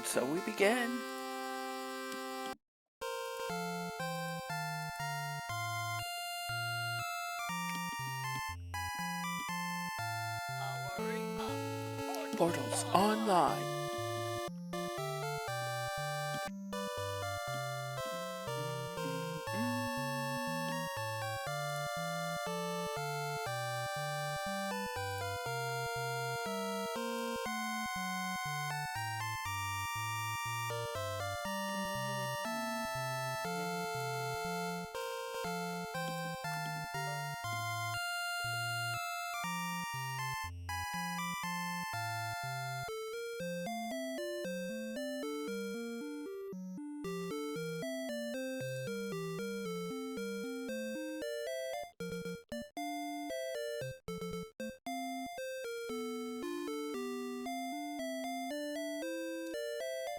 So we begin. Portals online.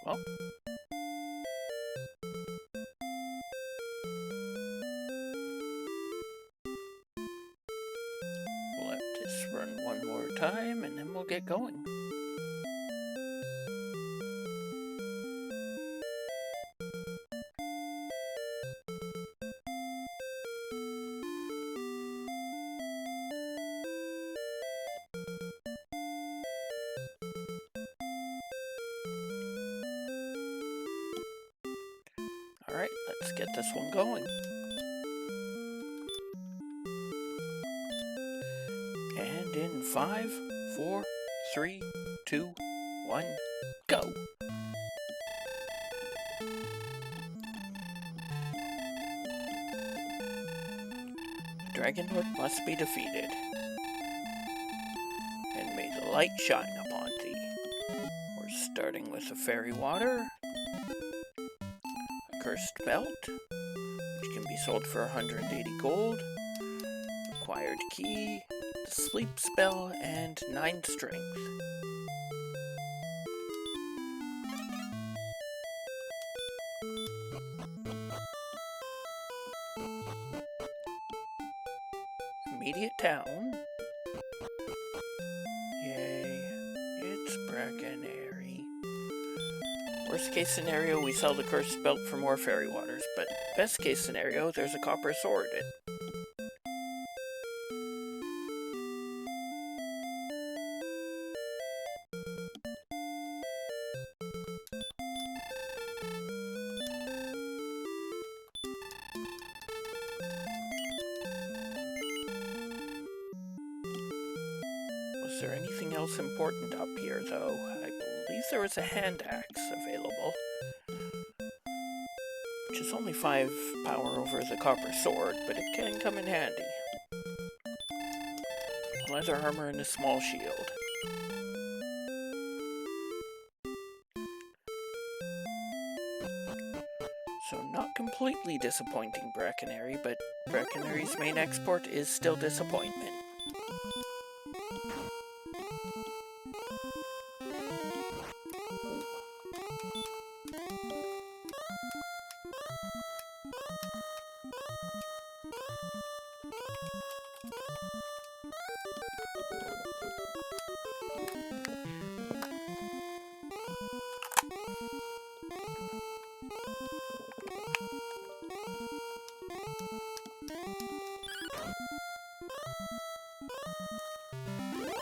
Well, we'll let this run one more time and then we'll get going. Alright, let's get this one going. And in 5, 4, 3, 2, 1, go! Dragon Lord must be defeated. And may the light shine upon thee. We're starting with the fairy water. Cursed belt, which can be sold for 180 gold, acquired key, the sleep spell, and 9 strength. Immediate town. Yay, it's Brackenary. Worst case scenario, we sell the cursed belt for more fairy waters, but best case scenario, there's a copper sword. Was there anything else important up here, though? I believe there was a hand axe available, which is only 5 power over the copper sword, but it can come in handy. Leather armor and a small shield. So not completely disappointing Brackenary, but Brackenary's main export is still disappointment.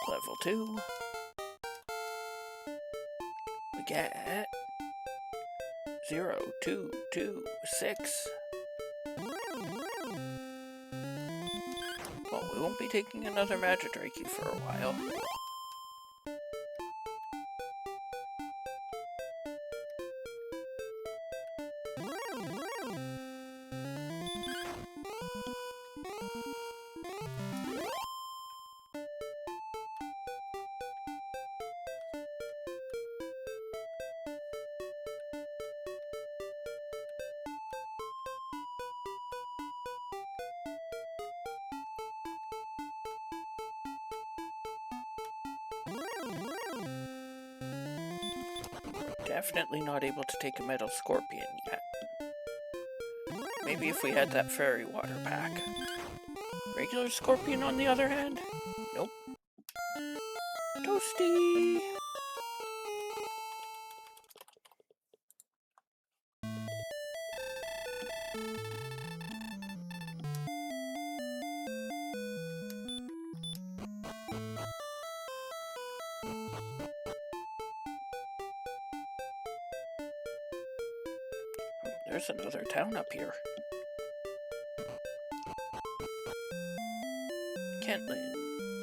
Level 2. We get 0, 2, 2, 6. Well, we won't be taking another Magidrake for a while. Definitely not able to take a metal scorpion yet. Maybe if we had that fairy water pack. Regular scorpion on the other hand? Nope. Toasty! There's another town up here.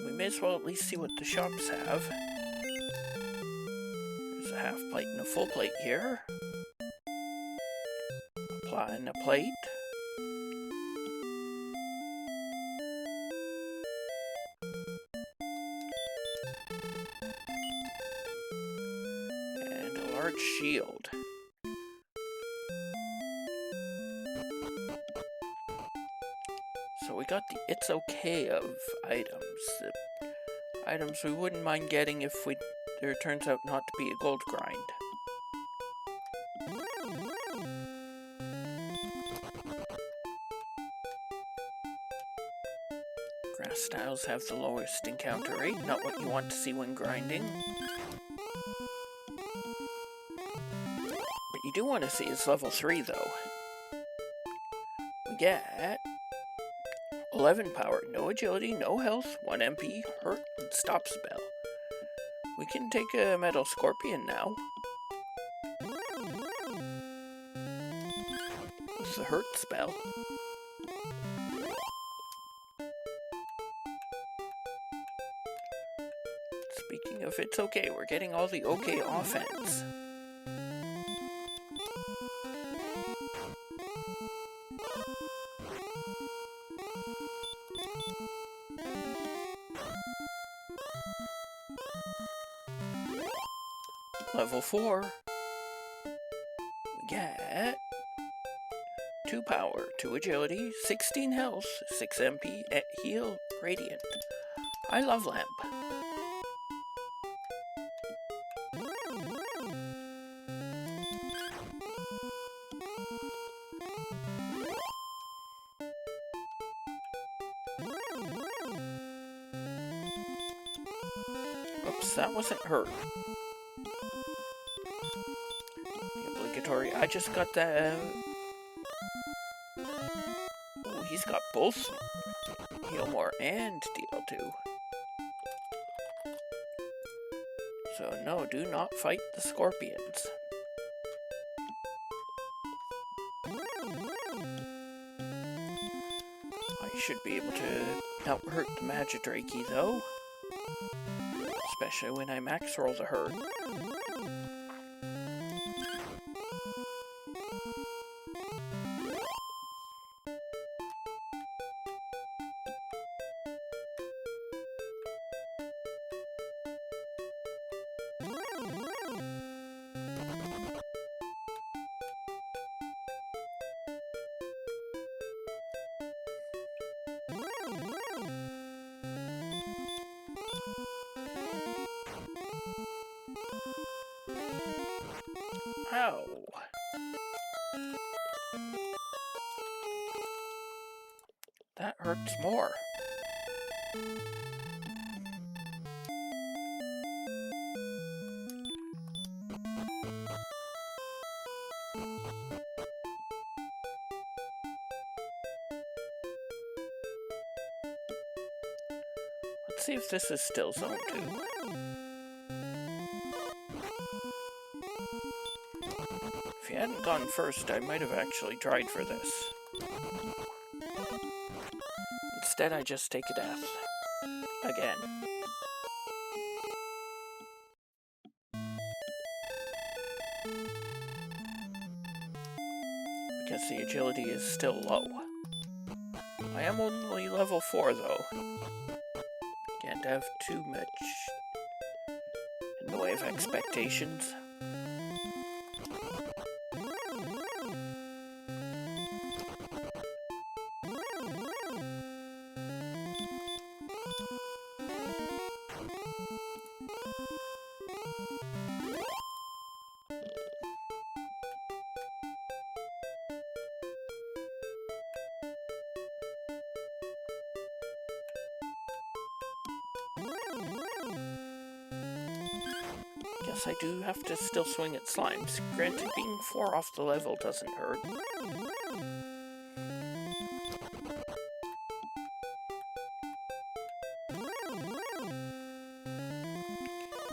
We may as well at least see what the shops have. There's a half plate and a full plate here. Applying a plate. And a large shield. So we got the it's okay of items. The items we wouldn't mind getting if there turns out not to be a gold grind. Grass styles have the lowest encounter rate, not what you want to see when grinding. What you do want to see is level 3 though. We get 11 power, no agility, no health, 1 MP, hurt, and stop spell. We can take a metal scorpion now. With the hurt spell. Speaking of it's okay, we're getting all the okay offense. Level 4. We get 2 power, 2 agility, 16 health, 6 MP, heal, radiant. I love lamp. Oops, that wasn't her. I just got that. Oh, he's got both heal more and deal 2. So no, do not fight the scorpions. I should be able to out-hurt the Magidrakey though. Especially when I max roll the hurt. Ow. That hurts more. Let's see if this is still zone 2. If you hadn't gone first, I might have actually tried for this. Instead, I just take a death. Again. Because the agility is still low. I am only level 4 though. Can't have too much in the way of expectations. Guess I do have to still swing at slimes. Granted, being 4 off the level doesn't hurt.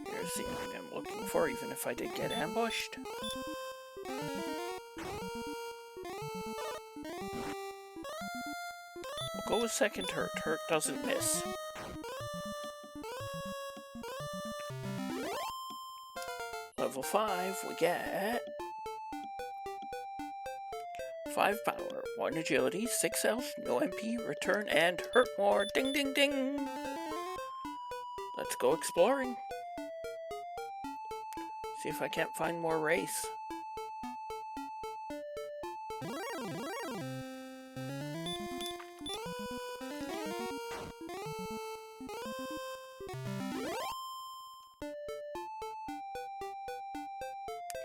Here's the enemy I'm looking for, even if I did get ambushed. go with second hurt. Hurt doesn't miss. Level 5, we get 5 power, 1 agility, 6 health, no MP, return, and hurt more. Ding, ding, ding! Let's go exploring. See if I can't find more race.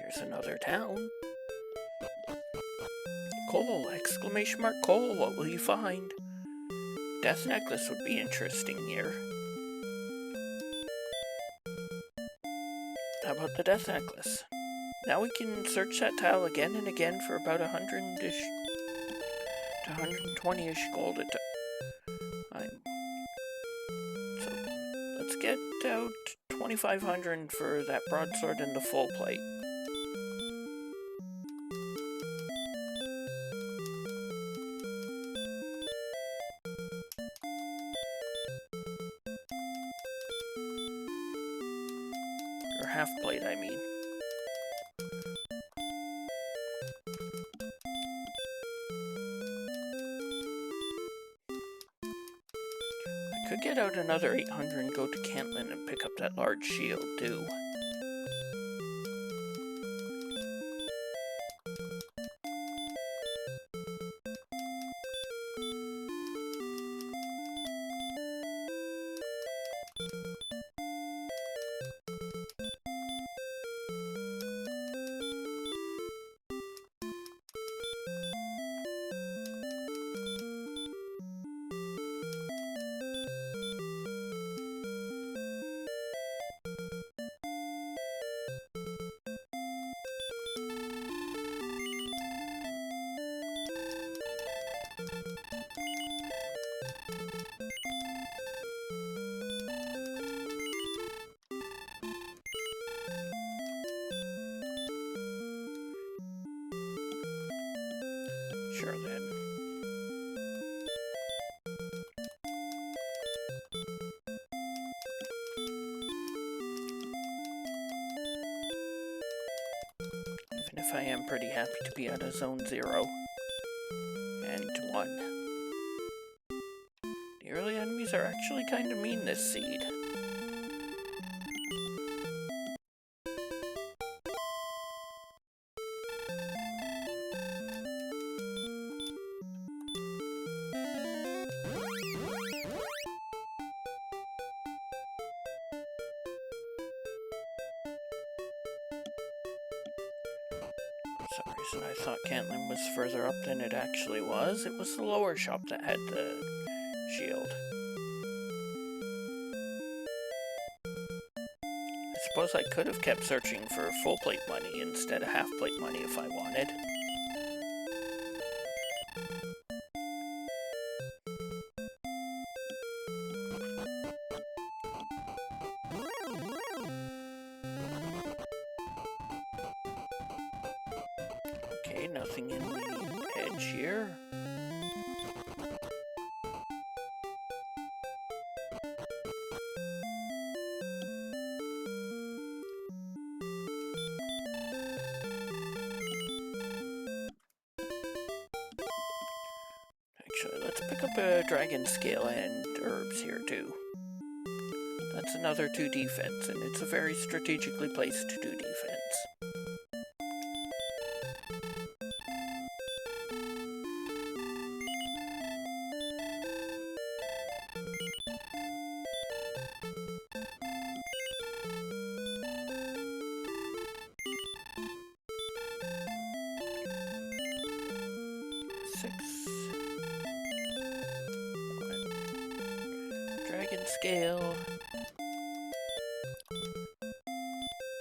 Here's another town. Coal! Exclamation mark coal! What will you find? Death necklace would be interesting here. How about the death necklace? Now we can search that tile again and again for about 100-ish to 120-ish gold a time. So let's get out 2,500 for that broadsword and the full plate. Half plate, I mean. I could get out another 800 and go to Cantlin and pick up that large shield, too. Sure then. Even if I am pretty happy to be out of Zone 0 and 1. The early enemies are actually kind of mean this seed. For some reason I thought Cantlin was further up than it actually was. It was the lower shop that had the shield. I suppose I could have kept searching for full plate money instead of half plate money if I wanted. Okay, nothing in the edge here. Actually, let's pick up a dragon scale and herbs here too. That's another 2 defense, and it's a very strategically placed 2 defense. Scale.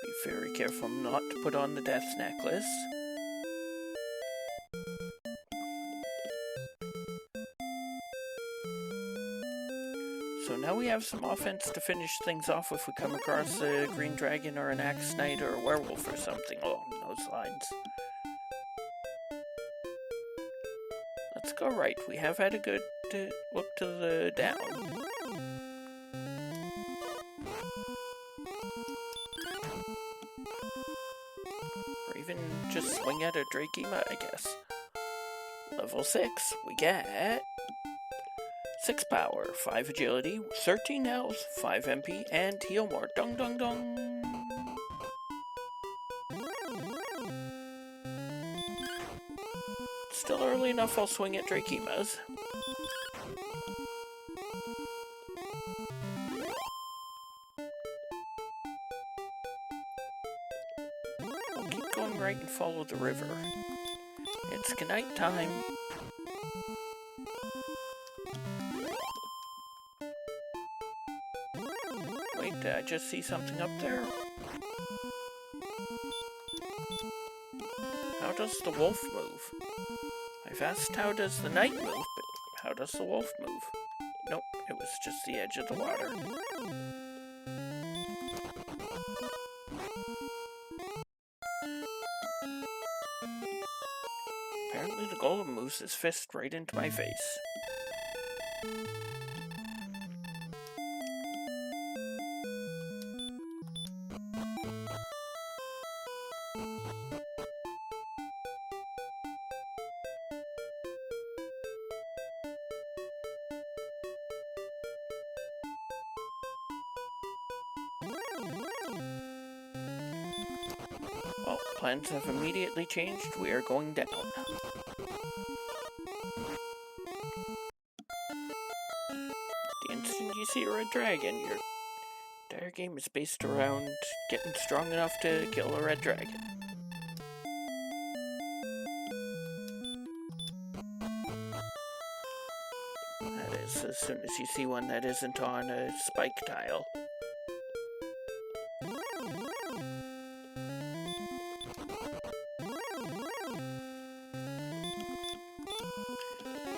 Be very careful not to put on the death necklace. So now we have some offense to finish things off if we come across a green dragon or an axe knight or a werewolf or something along those lines. Let's left, go right. We have had a good look to the down. Or even just swing at a Drakima, I guess. Level 6, we get 6 power, 5 agility, 13 health, 5 MP, and heal more. Dung dung dung! Still early enough, I'll swing at Drakimas. We'll keep going right and follow the river. It's goodnight time. Wait, did I just see something up there? How does the wolf move? I've asked how does the knight move, but how does the wolf move? Nope, it was just the edge of the water. Apparently the golem moves his fist right into my face. Well, plans have immediately changed. We are going down. The instant you see a red dragon, your entire game is based around getting strong enough to kill a red dragon. That is, as soon as you see one that isn't on a spike tile.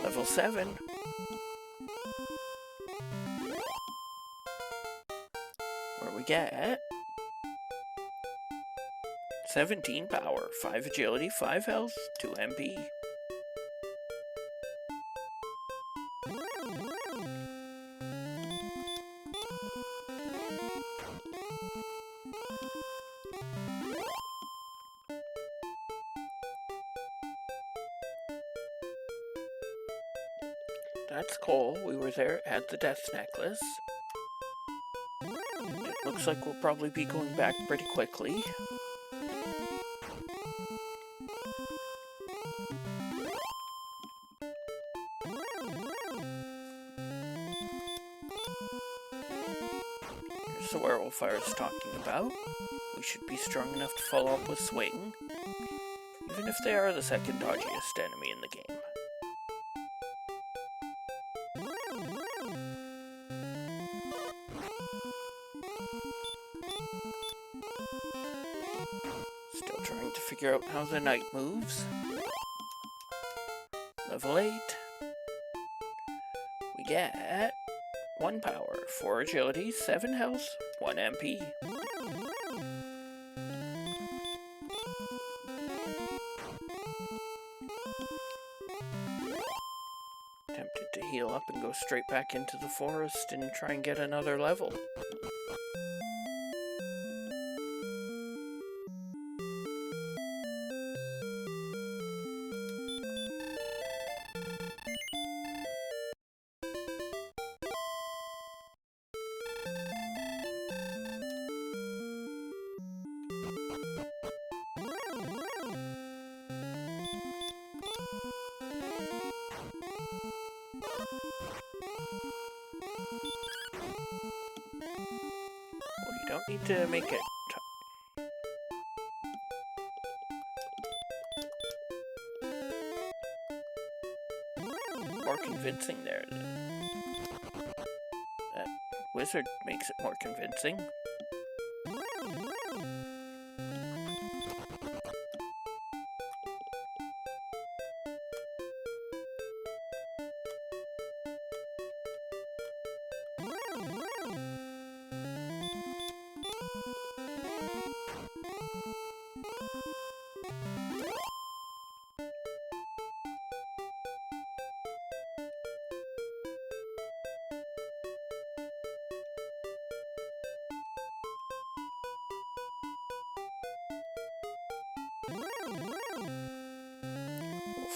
Level 7. Where we get 17 power, 5 agility, 5 health, 2 MP. That's Cole. We were there at the Death Necklace. It looks like we'll probably be going back pretty quickly. Here's the werewolf I was talking about. We should be strong enough to follow up with Swing, even if they are the second dodgiest enemy in the game. Still trying to figure out how the knight moves. Level 8. We get 1 power, 4 agility, 7 health, 1 MP. Tempted to heal up and go straight back into the forest and try and get another level. Well, you don't need to make it more convincing there. That wizard makes it more convincing.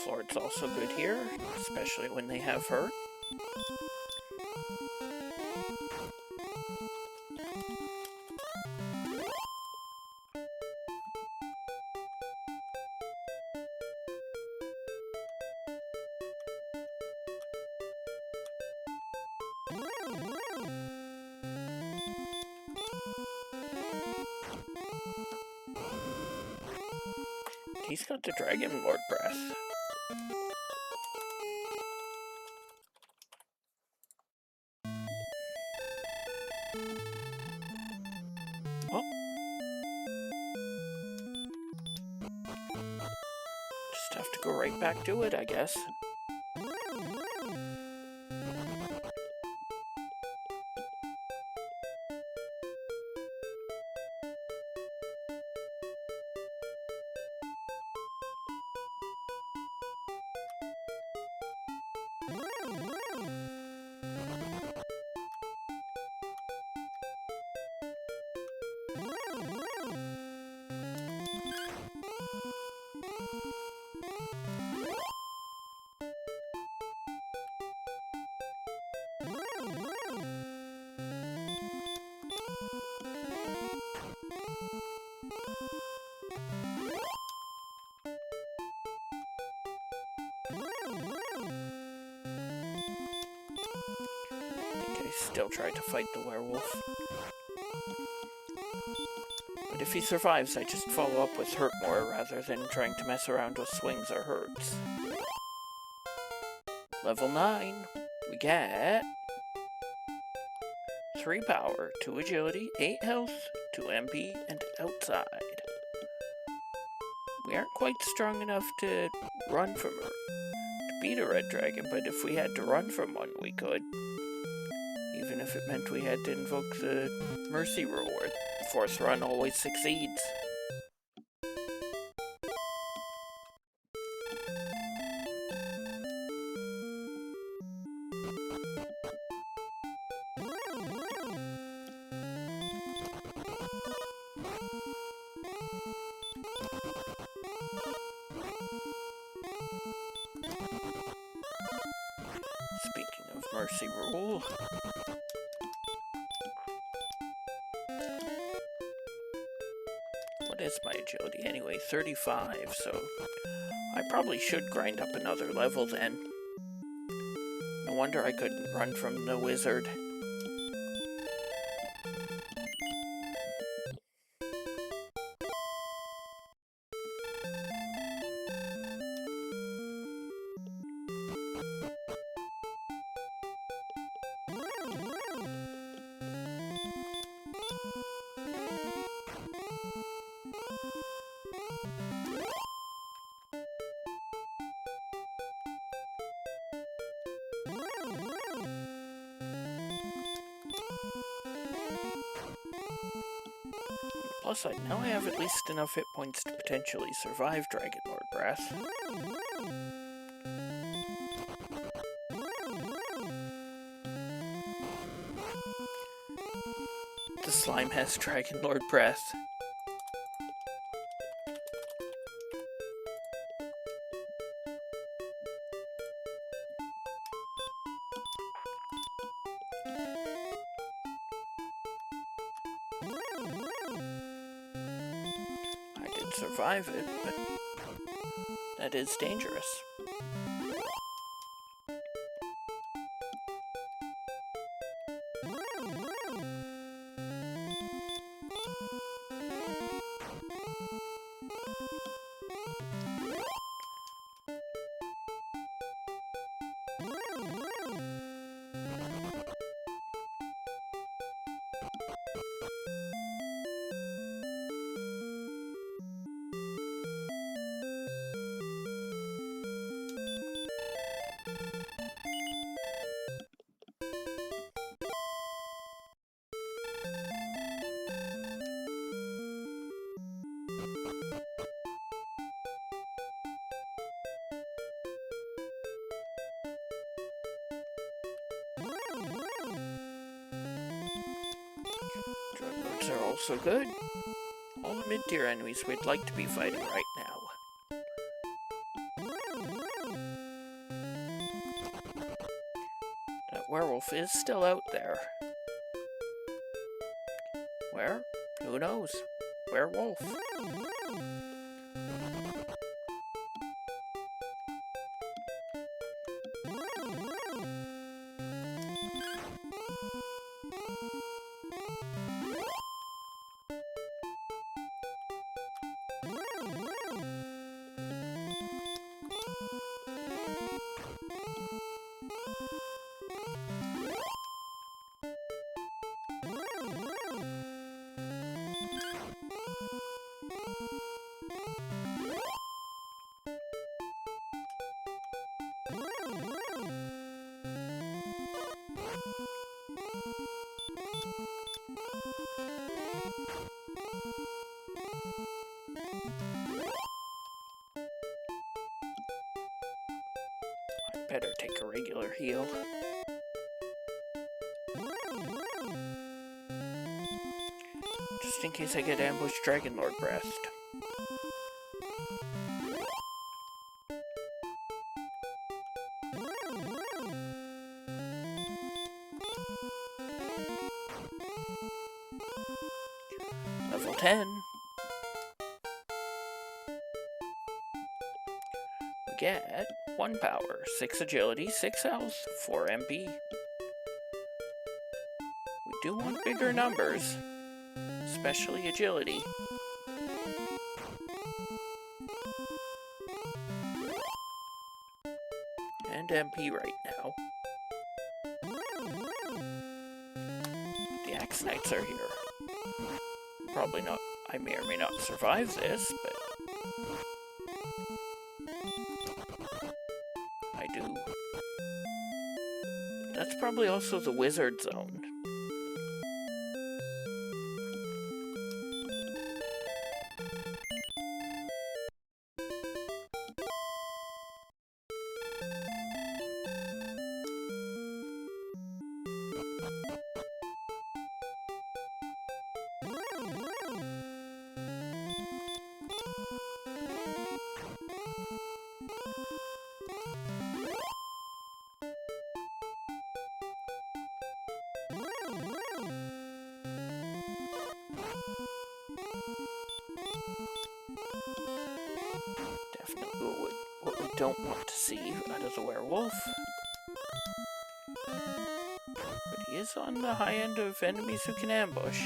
Werewolf Lord's also good here, especially when they have hurt. He's got the Dragon Lord Breath. Oh. Just have to go right back to it, I guess. Still try to fight the werewolf. But if he survives, I just follow up with hurt more rather than trying to mess around with swings or hurts. Level 9, we get 3 power, 2 agility, 8 health, 2 MP, and outside. We aren't quite strong enough to run from her, to beat a red dragon, but if we had to run from one, we could. Even if it meant we had to invoke the mercy rule where force run always succeeds. Speaking of mercy rule, what is my agility anyway? 35, so I probably should grind up another level then. No wonder I couldn't run from the wizard. Plus, now I have at least enough hit points to potentially survive Dragon Lord Breath. The slime has Dragon Lord Breath. Survive it, but that is dangerous. Dreadlords are also good. All the mid-tier enemies we'd like to be fighting right now. werewolf is still out there. Where? Who knows? Werewolf. Better take a regular heal. Just in case I get ambushed Dragon Lord Breast. Level 10. We get 1 power, 6 agility, 6 health, 4 MP. We do want bigger numbers, especially agility. And MP right now. The Axe Knights are here. Probably not, I may or may not survive this, but I do. That's probably also the wizard zone. Definitely what we don't want to see out of the werewolf. But he is on the high end of enemies who can ambush.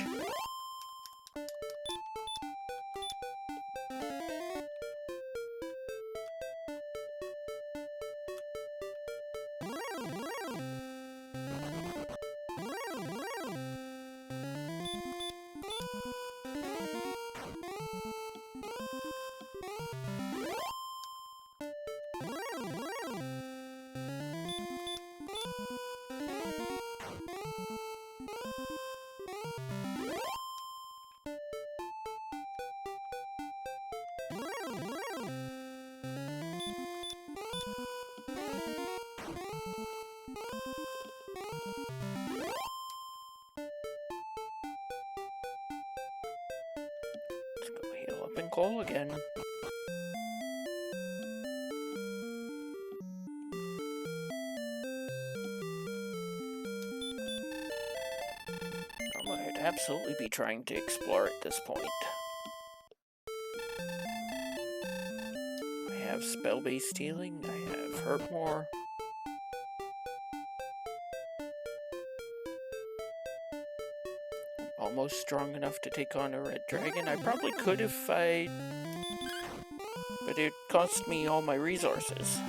Let's go heal up in coal again. I might absolutely be trying to explore at this point. I have spell-based healing, I have hurt more. Almost strong enough to take on a red dragon. I probably could if I... but it cost me all my resources.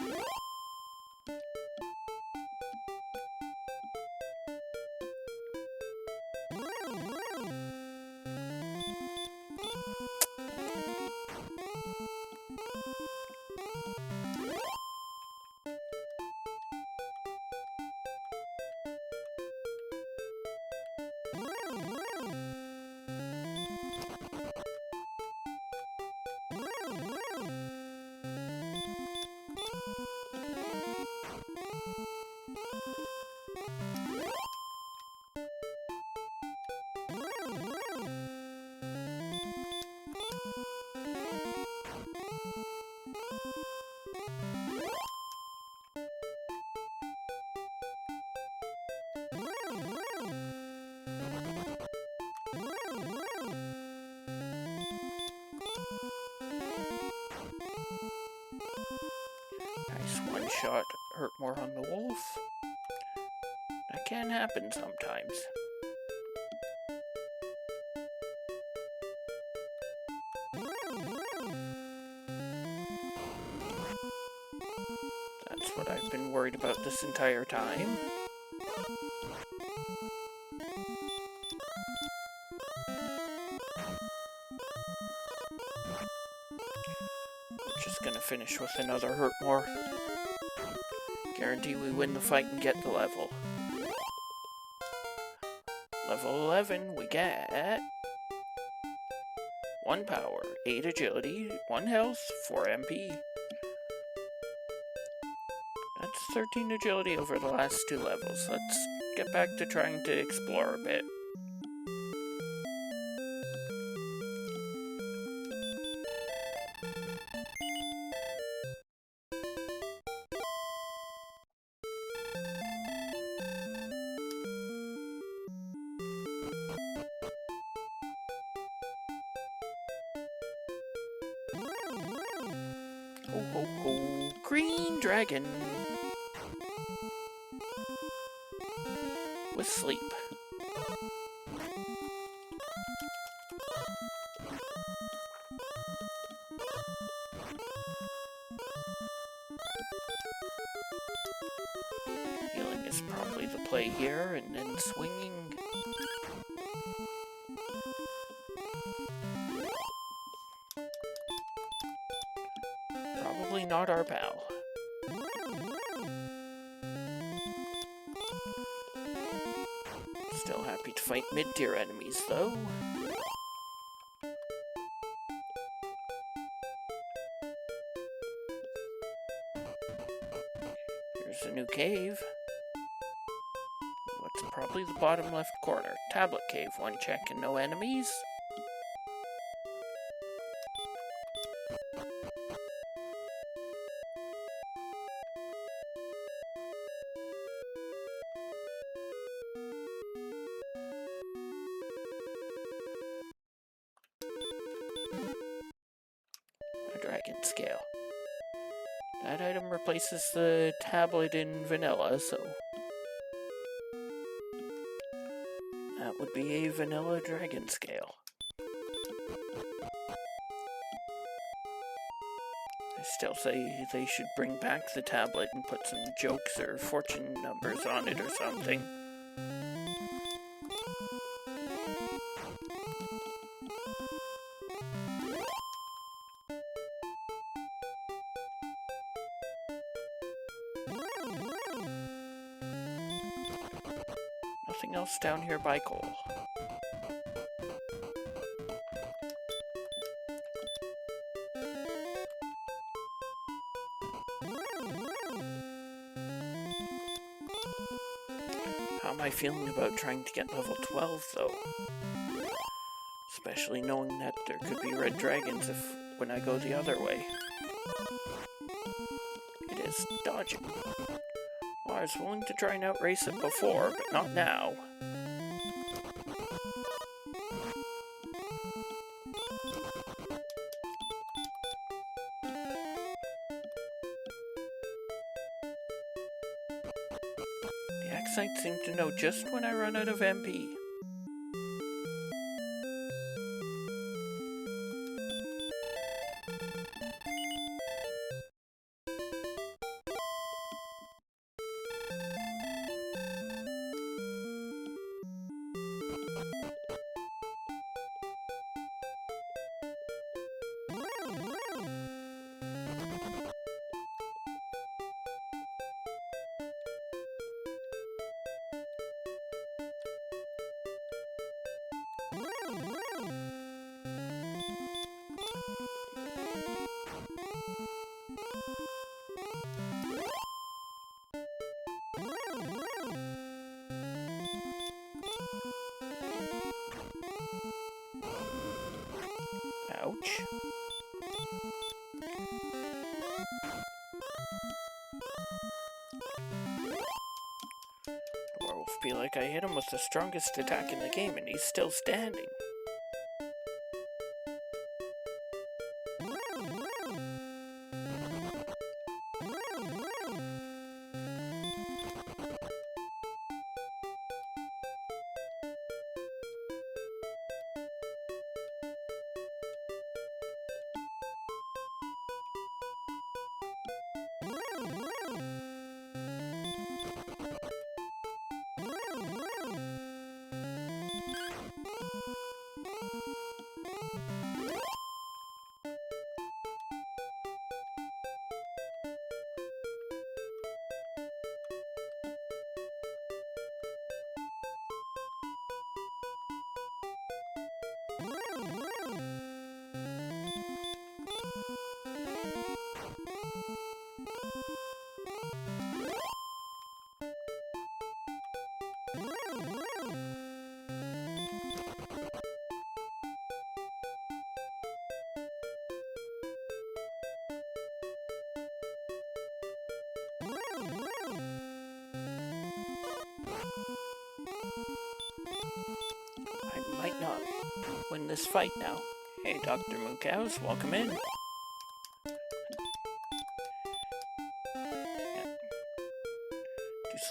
Nice one-shot hurt more on the wolf. That can happen sometimes. That's what I've been worried about this entire time. We're just gonna finish with another hurt more. Guarantee we win the fight and get the level. Level 11, we get 1 power, 8 agility, 1 health, 4 MP. That's 13 agility over the last 2 levels. Let's get back to trying to explore a bit. Ho ho ho, green dragon! With sleep. Healing is probably the play here, and then swinging. Probably not our pal. Still happy to fight mid-tier enemies, though. Here's a new cave. What's probably the bottom left corner? Tablet cave, 1 check and no enemies. A dragon scale. That item replaces the tablet in vanilla, so that would be a vanilla dragon scale. I still say they should bring back the tablet and put some jokes or fortune numbers on it or something. Nothing else down here by coal. How am I feeling about trying to get level 12, though? Especially knowing that there could be red dragons when I go the other way. It is dodging. Well, I was willing to try and outrace it before, but not now. The Axite seemed to know just when I run out of MP. Ouch. The werewolf be like I hit him with the strongest attack in the game and he's still standing. might not win this fight now. Hey, Dr. Mookows, welcome in. Do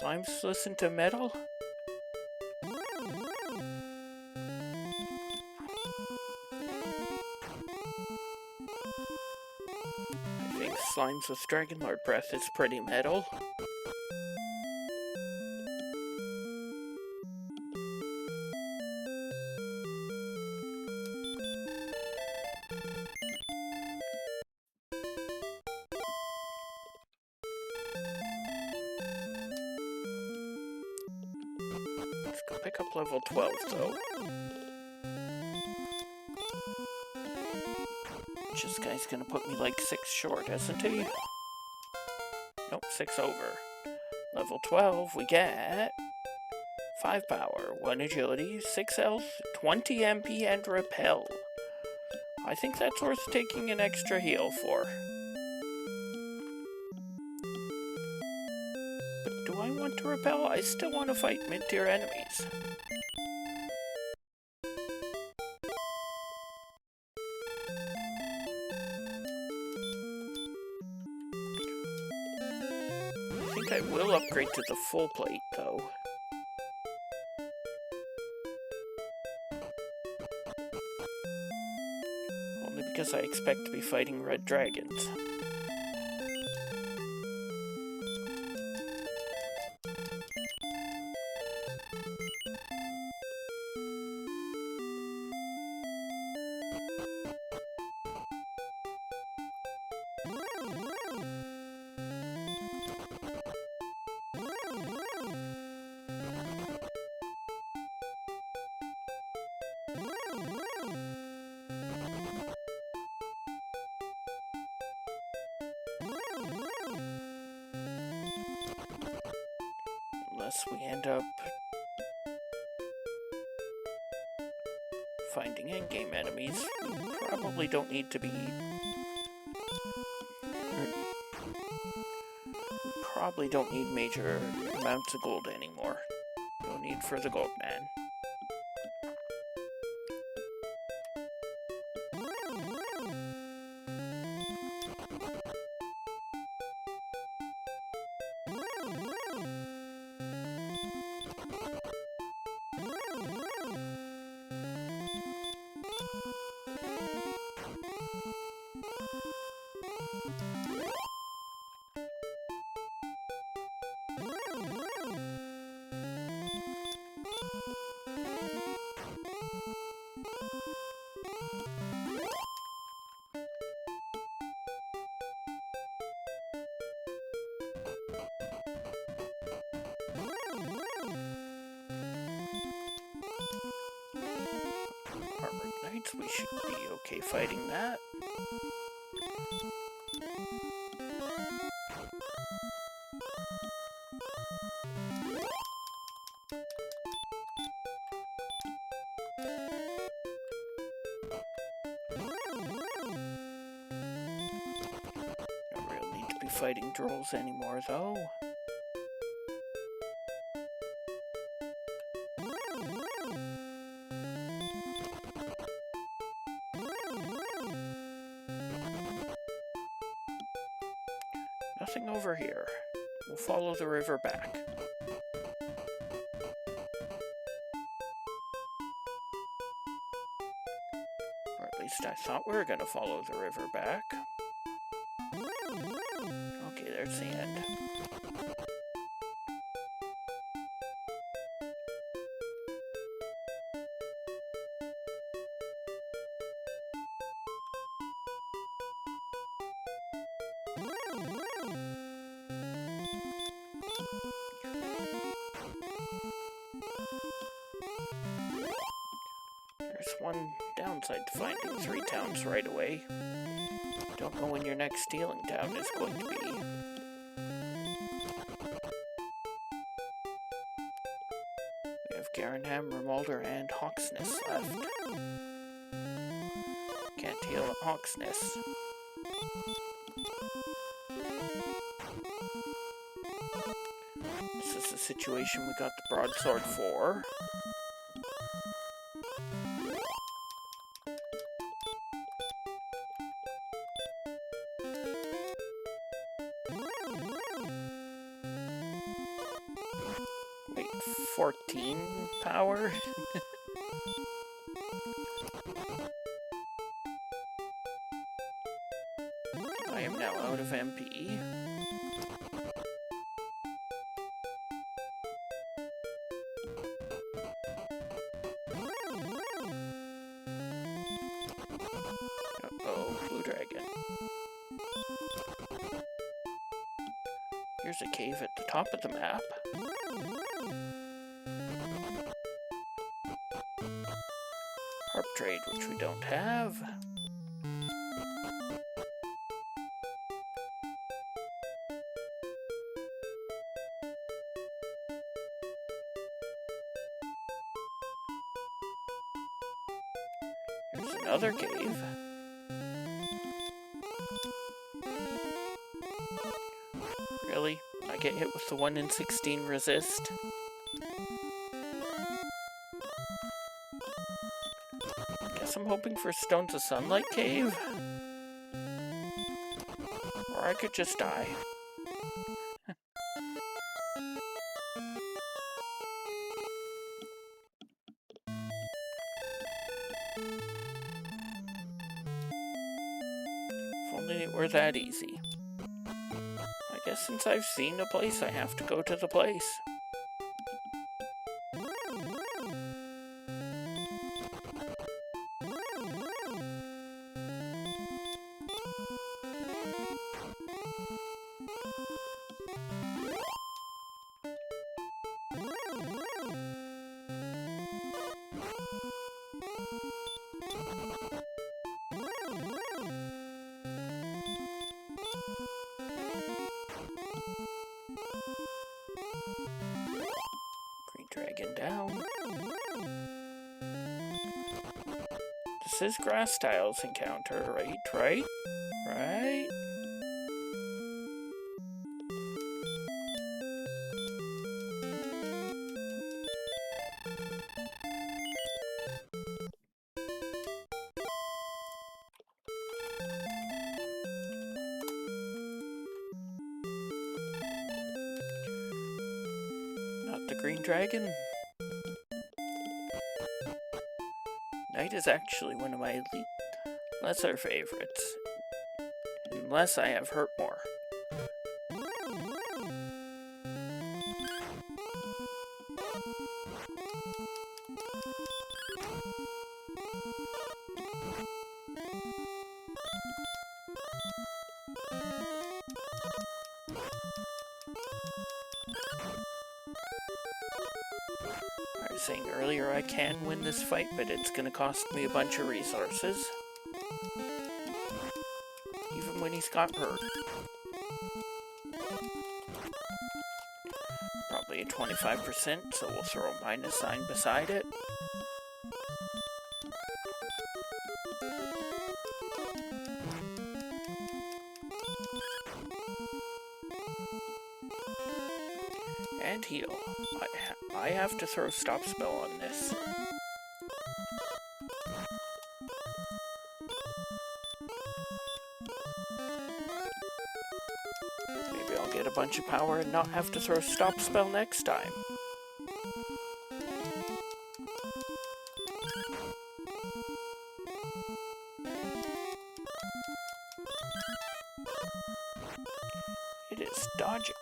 slimes listen to metal? I think slimes with Dragon Lord breath is pretty metal. Let's go pick up level 12, though. This guy's gonna put me like 6 short, isn't he? Nope, 6 over. Level 12, we get 5 power, 1 agility, 6 health, 20 MP, and repel. I think that's worth taking an extra heal for. But do I want to repel? I still want to fight mid-tier enemies. I will upgrade to the full plate, though. Only because I expect to be fighting red dragons. Unless we end up finding endgame enemies, we probably don't need to be... We probably don't need major amounts of gold anymore. No need for the gold man. We should be okay fighting that. Don't really need to be fighting trolls anymore, though. Nothing over here. We'll follow the river back. Or at least I thought we were going to follow the river back. Okay, there's the end. There's one downside to finding 3 towns right away. Don't know when your next stealing town is going to be. We have Garenham, Remolder, and Hawksness left. Can't heal at Hawksness. This is the situation we got the broadsword for. 14 power. I am now out of MP. Uh-oh, blue dragon. Here's a cave at the top of the map. Harp trade, which we don't have. Here's another cave. Really? I get hit with the 1 in 16 resist? Guess I'm hoping for Stones of Sunlight Cave? Or I could just die. If only it were that easy. I guess since I've seen a place, I have to go to the place. Dragon down. This is grass styles encounter, right? Not the green dragon. Night is actually one of my lesser favorites, unless I have hurt more. I was saying earlier I can win this fight, but it's gonna cost me a bunch of resources. Even when he's got hurt. Probably a 25%, so we'll throw a minus sign beside it. And heal. I have to throw stop spell on this. Maybe I'll get a bunch of power and not have to throw stop spell next time. It is dodging.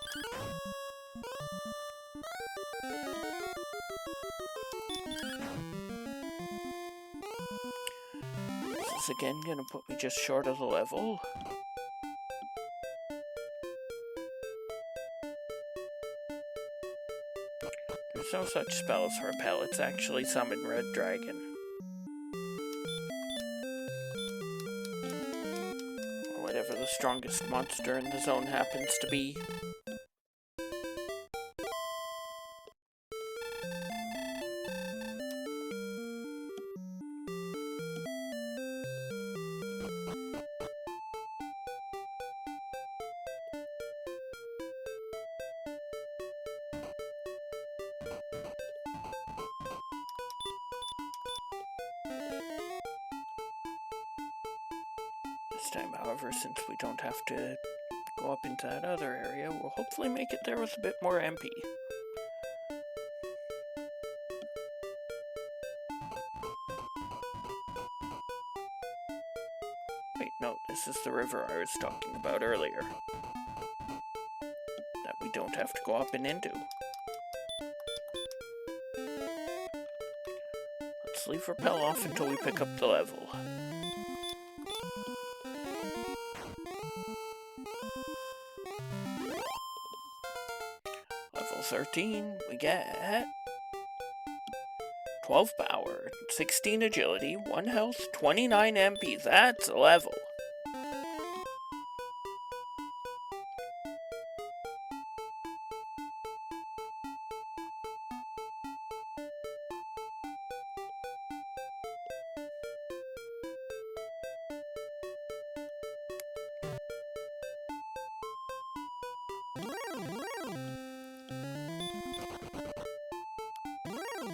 This is again gonna put me just short of the level. There's no such spell as repel, it's actually summon Red Dragon. Or whatever the strongest monster in the zone happens to be. This time, however, since we don't have to go up into that other area, we'll hopefully make it there with a bit more MP. Wait, no, this is the river I was talking about earlier. That we don't have to go up and into. Let's leave Repel off until we pick up the level. Level 13, we get 12 power, 16 agility, 1 health, 29 MP. That's a level.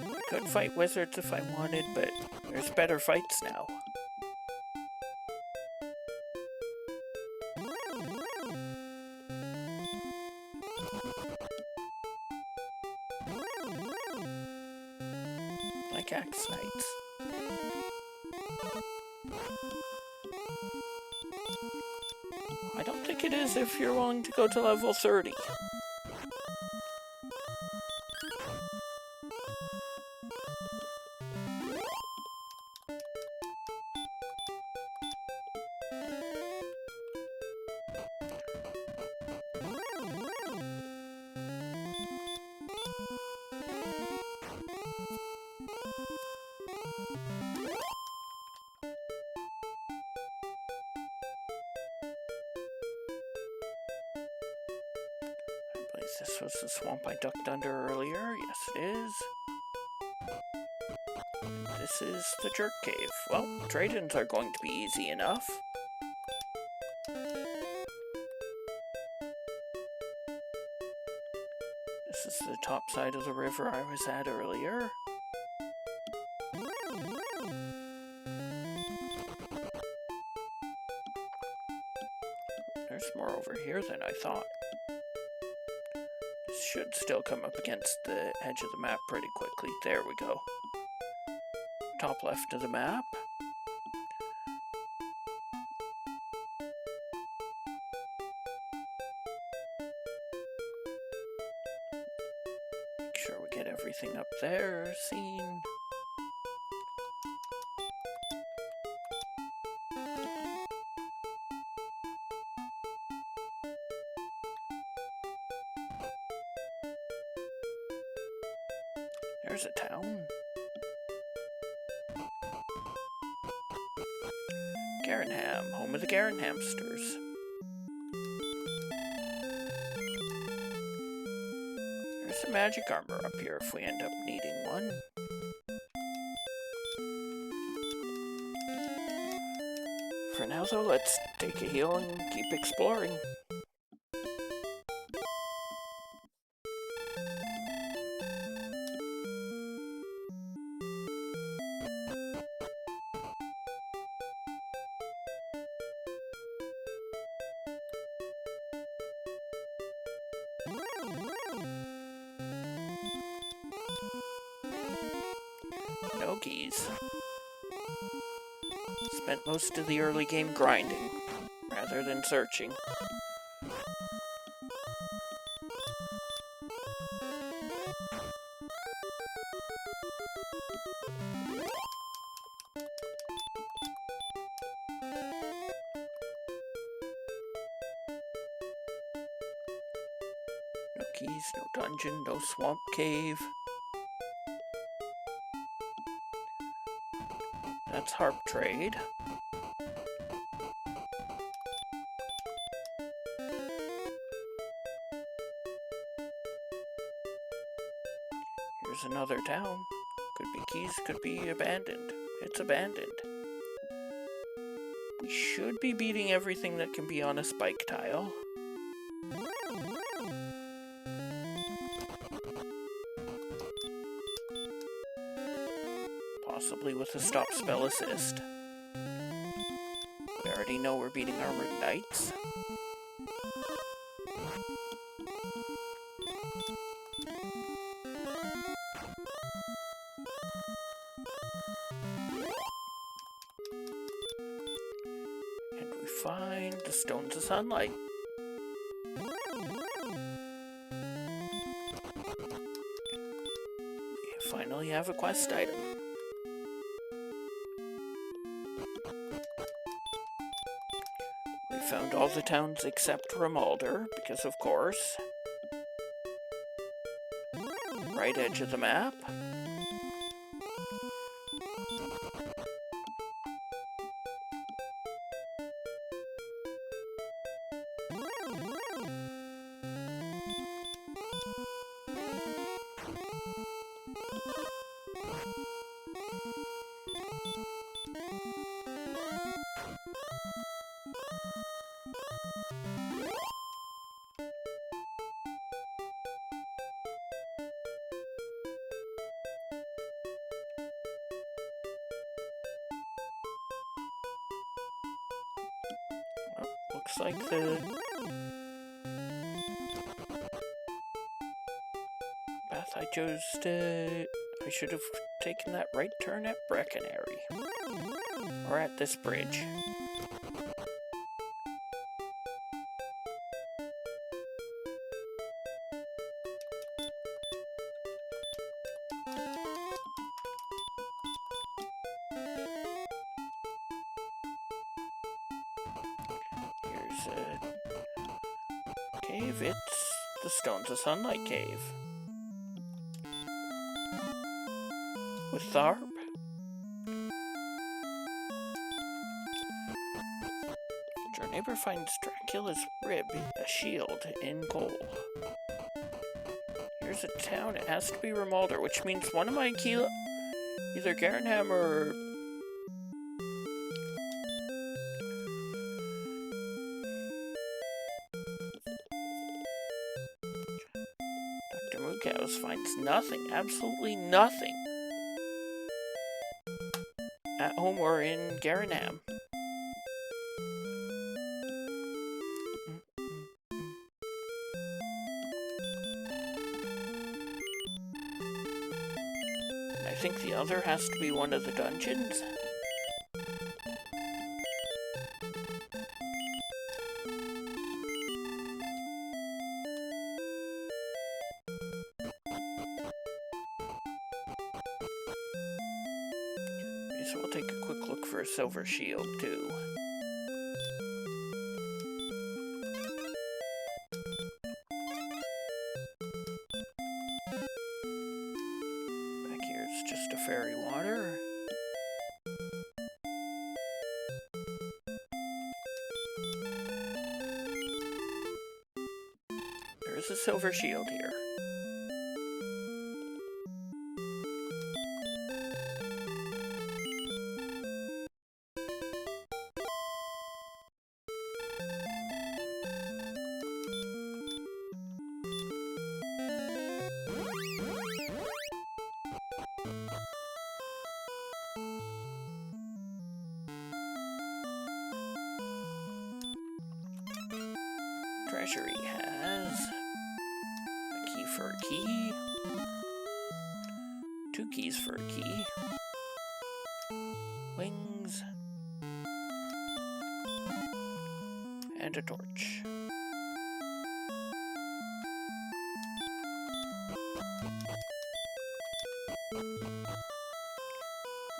I could fight wizards if I wanted, but there's better fights now. Like Axe Knights. I don't think it is if you're willing to go to level 30. This was the swamp I ducked under earlier. Yes, it is. This is the Jerk Cave. Well, trade-ins are going to be easy enough. This is the top side of the river I was at earlier. There's more over here than I thought. This should still come up against the edge of the map pretty quickly. There we go. Top left of the map. Make sure we get everything up there seen. There's a town. Garenham, home of the Garen hamsters. There's some magic armor up here if we end up needing one. For now though, let's take a heal and keep exploring. No keys. Spent most of the early game grinding, rather than searching. No keys, no dungeon, no swamp cave. That's harp trade. Here's another town. Could be keys, could be abandoned. It's abandoned. We should be beating everything that can be on a spike tile. Possibly with a stop spell assist. We already know we're beating armored knights. We find the Stones of Sunlight. We finally have a quest item. We found all the towns except Rimalder, because of course. Right edge of the map. Looks like the path I chose to... I should have taken that right turn at Breckenary. Or at this bridge. Here's a cave. It's the Stones of Sunlight Cave. With Tharp. Your neighbor finds Dracula's rib, a shield, in gold. Here's a town. It has to be Rimalder, which means one of my key... either Garenham or... Dr. Mookows finds nothing, absolutely nothing. At home or in Garenham. I think the other has to be one of the dungeons. So we'll take a quick look for a silver shield too. Just a fairy water. There is a silver shield here. Treasury has a key for a key, 2 keys for a key, wings, and a torch.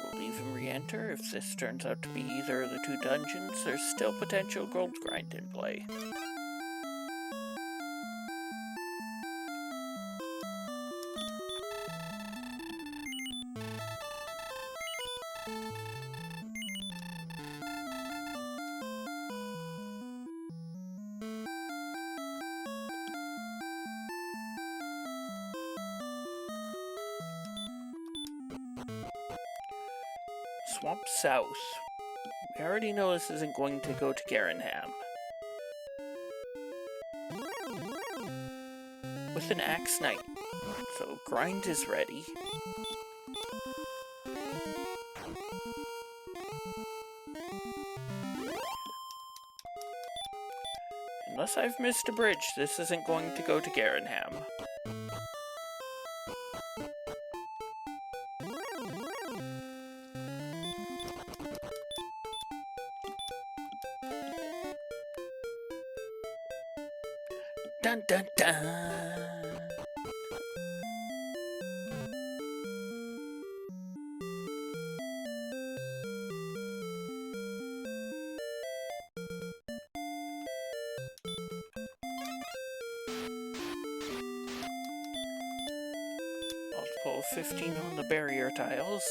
We'll leave him re-enter. If this turns out to be either of the 2 dungeons, there's still potential gold grind in play. Swamp South. We already know this isn't going to go to Garenham. With an Axe Knight. So grind is ready. Unless I've missed a bridge, this isn't going to go to Garenham. Dun dun dun! Multiple 15 on the barrier tiles.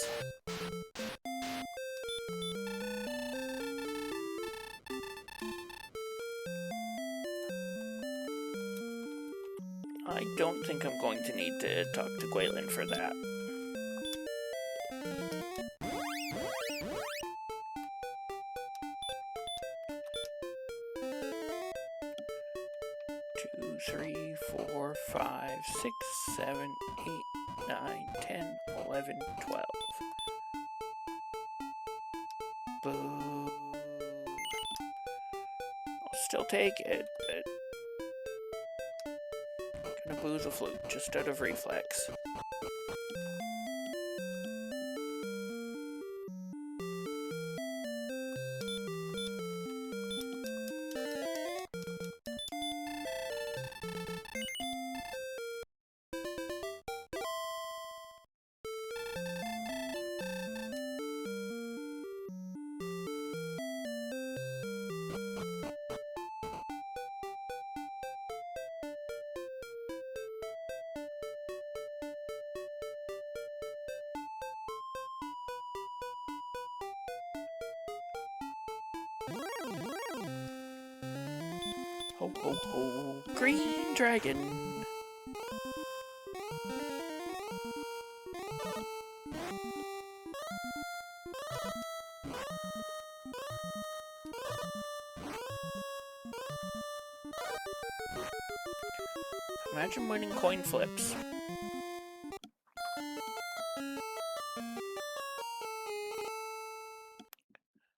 I don't think I'm going to need to talk to Gwaylin for that. Two, 3, 4, 5, 6, 7, 8, 9, 10, 11, 12. Boo. I'll still take it, but I'm gonna boo the flute just out of reflex. Ho ho ho, green dragon! Imagine winning coin flips.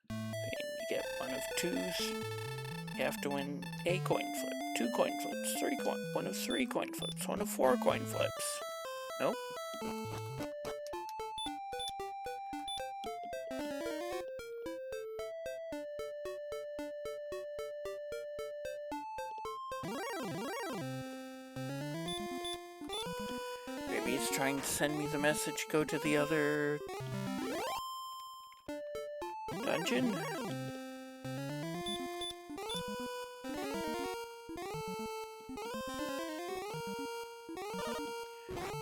And you get one of twos. You have to win a coin flip, 2 coin flips, 1 of 3 coin flips, 1 of 4 coin flips. Nope. Maybe he's trying to send me the message, go to the other dungeon?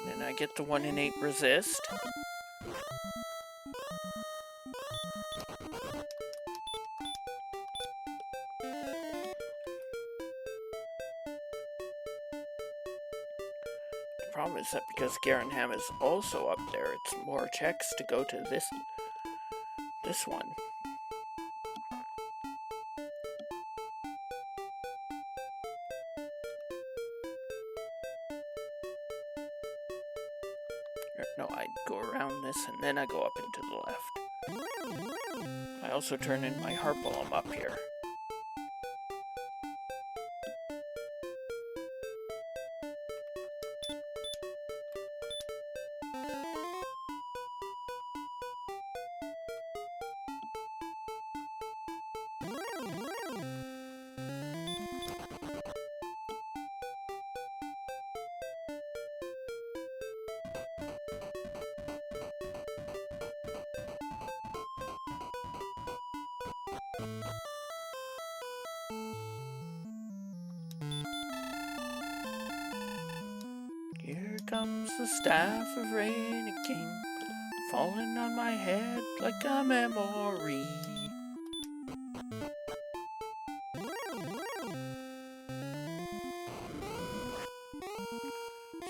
Then I get the 1 in 8 resist. The problem is that because Garenham is also up there, it's more checks to go to this one. No, I go around this and then I go up into the left. I also turn in my Harpalum up here. Here comes the staff of rain, it came falling on my head like a memory.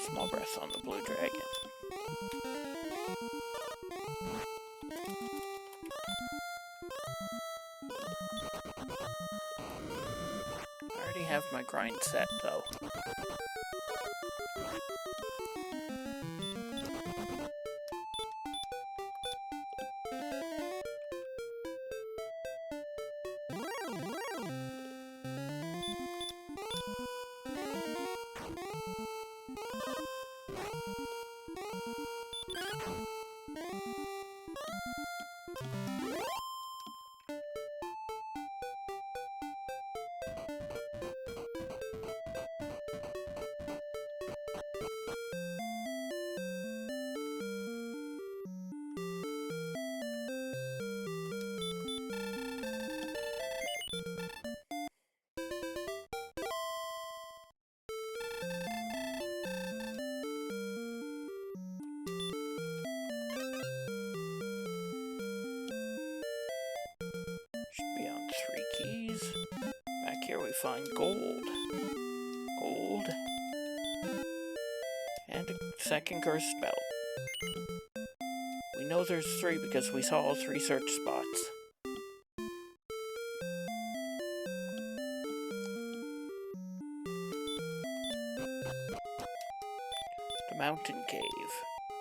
Small breath on the blue dragon. I already have my grind set though. we find gold. Gold. And a second cursed belt. We know there's 3 because we saw all 3 search spots. The mountain cave.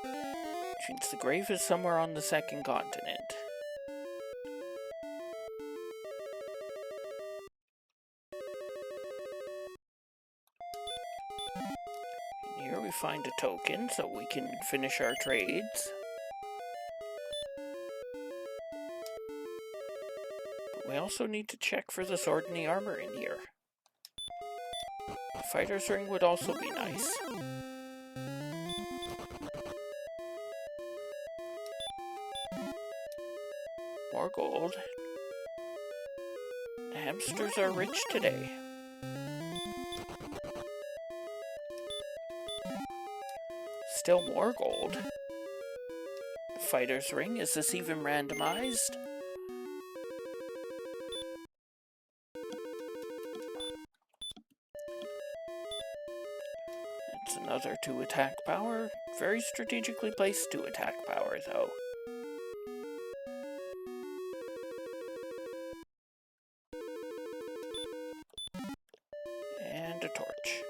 Which means the grave is somewhere on the second continent. And here we find a token so we can finish our trades. But we also need to check for the sword and the armor in here. A fighter's ring would also be nice. More gold. The hamsters are rich today. Still more gold. The fighter's ring, is this even randomized? That's another 2 attack power. Very strategically placed 2 attack power, though. And a torch.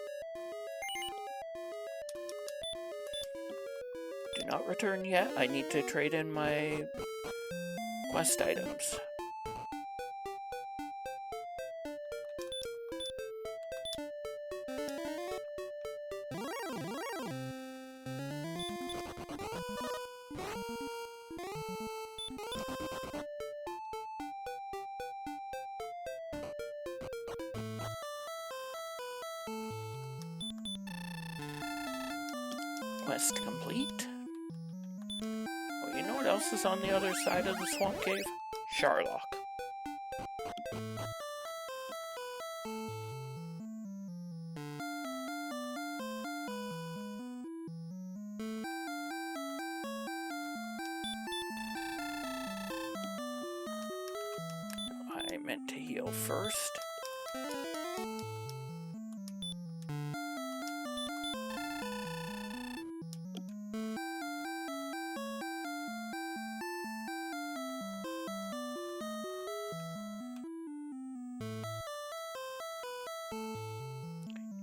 Do not return yet. I need to trade in my quest items. Quest complete. Oh, you know what else is on the other side of the swamp cave? Sharlock. I meant to heal first.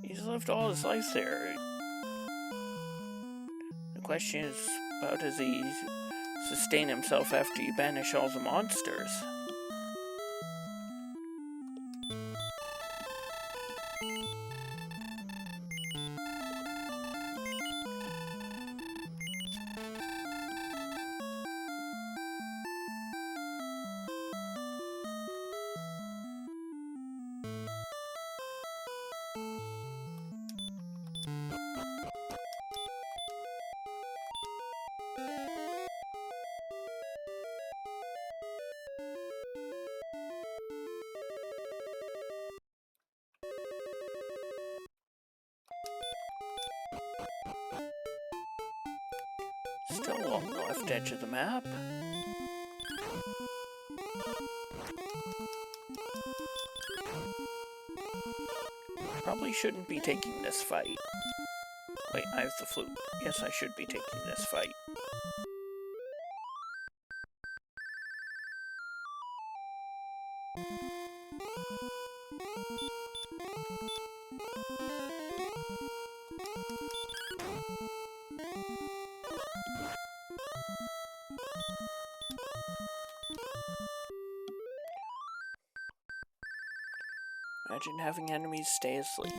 He's lived all his life there. The question is, how does he sustain himself after you banish all the monsters? Still along the left edge of the map. Probably shouldn't be taking this fight. Wait, I have the flute. Yes, I should be taking this fight. Imagine having enemies stay asleep.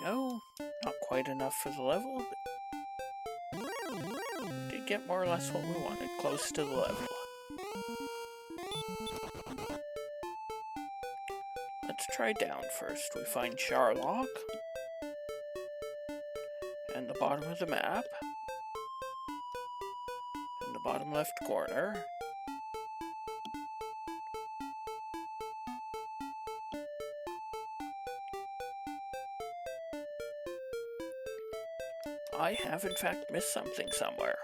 No, not quite enough for the level, but we did get more or less what we wanted, close to the level. let's try down first. We find Charlock and the bottom of the map, in the bottom left corner. I have in fact missed something somewhere.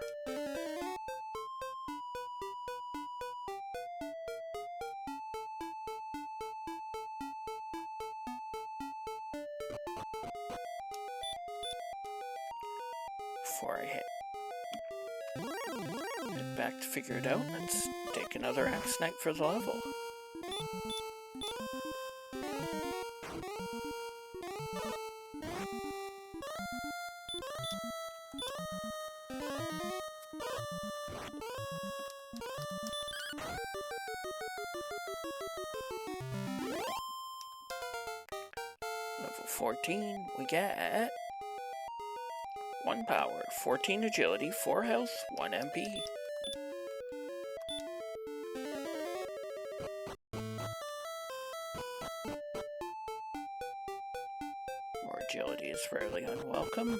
Before I head back to figure it out, let's take another axe knight for the level. Level 14, we get 1 power, 14 agility, 4 health, 1 MP. More agility is rarely unwelcome.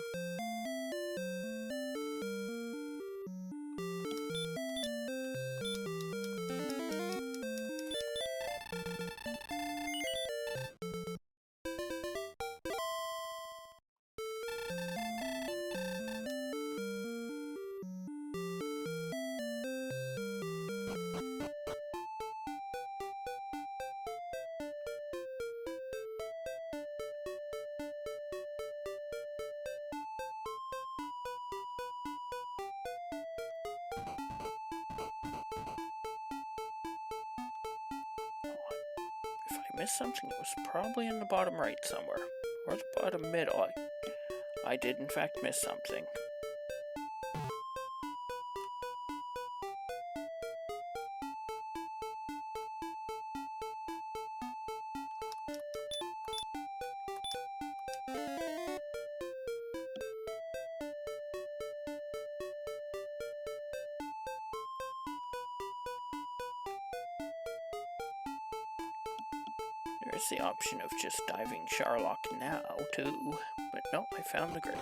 If I missed something, it was probably in the bottom right somewhere. Or the bottom middle. I did in fact miss something. There's the option of just diving Charlock now, too. But no, I found the grave.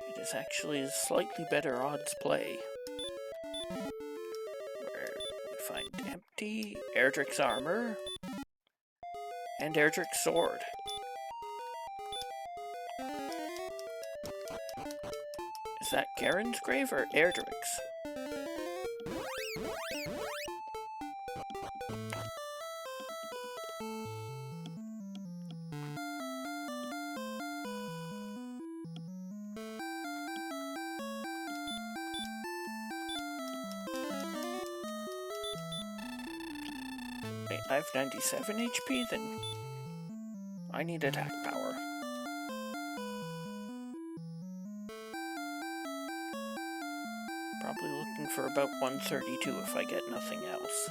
It is actually a slightly better odds play. Where we find empty, Erdrick's armor, and Erdrick's sword. Is that Garen's grave or Erdrick's? I have 97 HP, then I need attack power. Probably looking for about 132 if I get nothing else.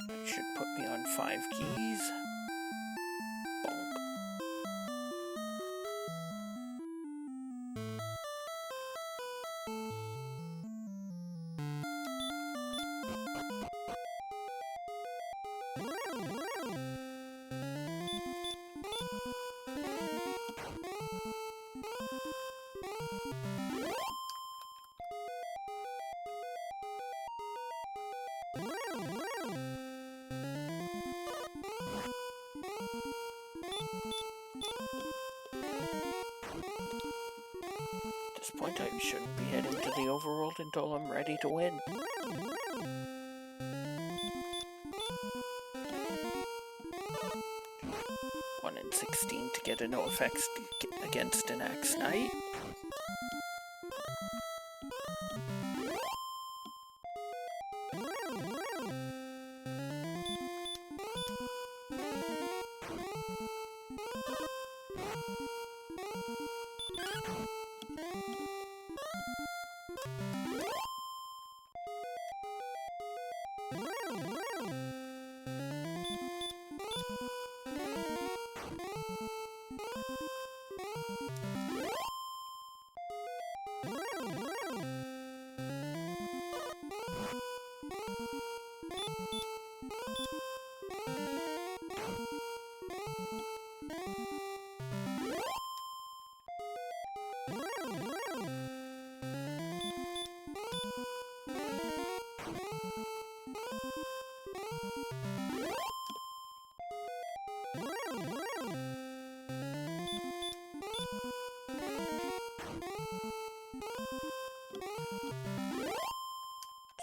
That should put me on 5 keys. At this point, I shouldn't be heading to the overworld until I'm ready to win. One in 16 to get a no effects against an Axe Knight.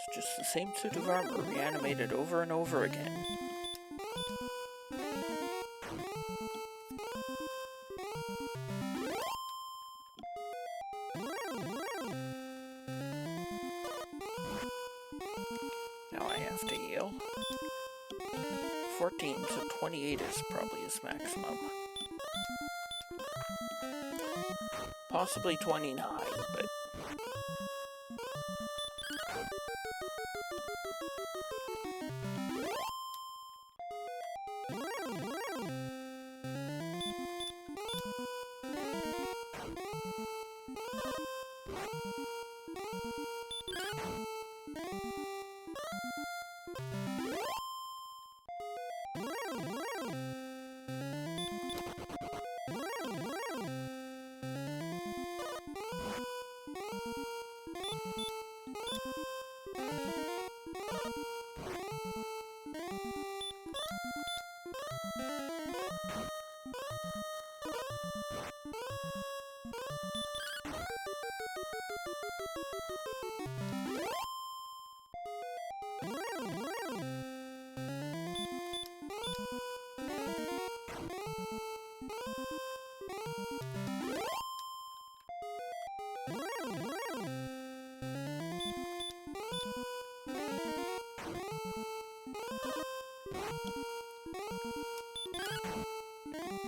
It's just the same suit of armor reanimated over and over again. Now I have to heal. 14, so 28 is probably his maximum. Possibly 29, but...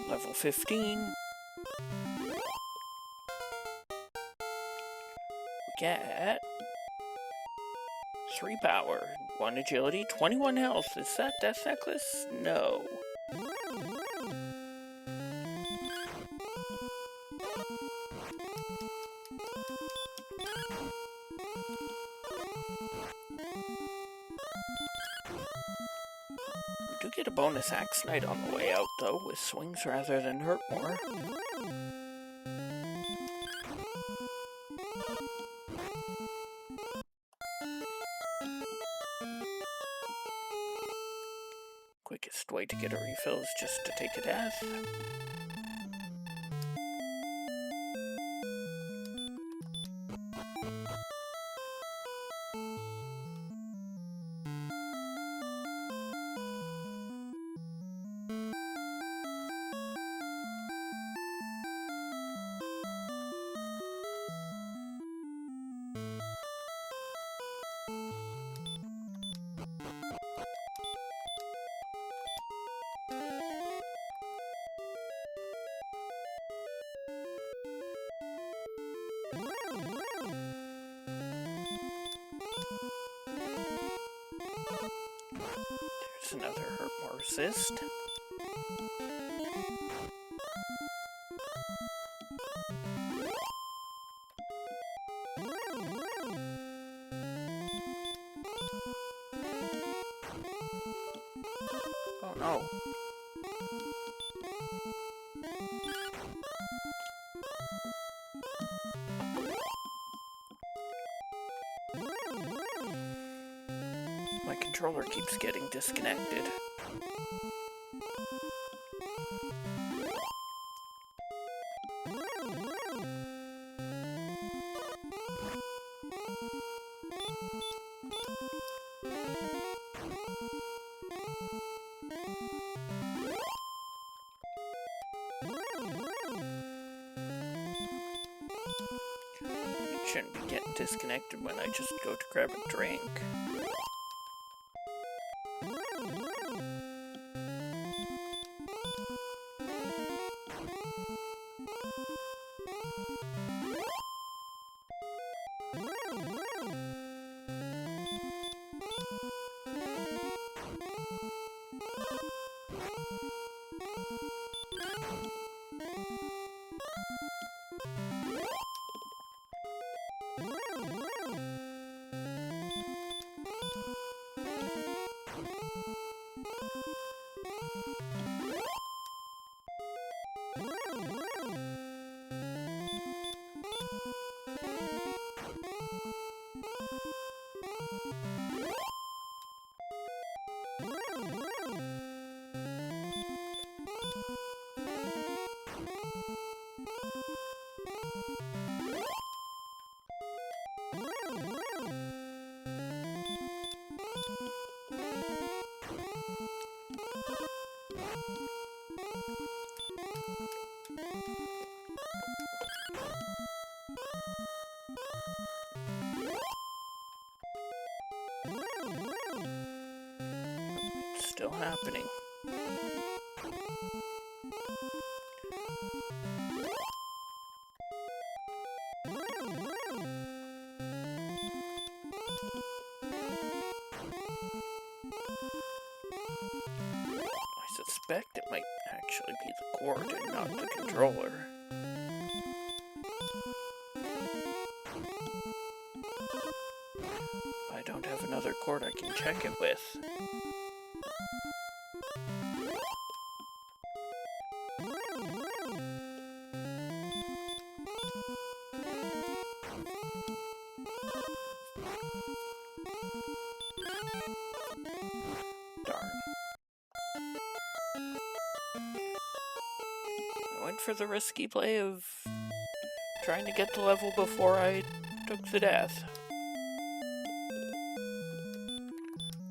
Level 15. We get 3 power, 1 agility, 21 health. Is that Death Necklace? No. We do get a bonus Axe Knight on the way out, though, with swings rather than hurt more. Quickest way to get a refill is just to take a death. There's another herb more resist. Oh no. My controller keeps getting disconnected. It shouldn't be getting disconnected when I just go to grab a drink. It's still happening. I suspect it might actually be the cord and not the controller. I don't have another cord I can check it with. Darn. I went for the risky play of trying to get the level before I took the death.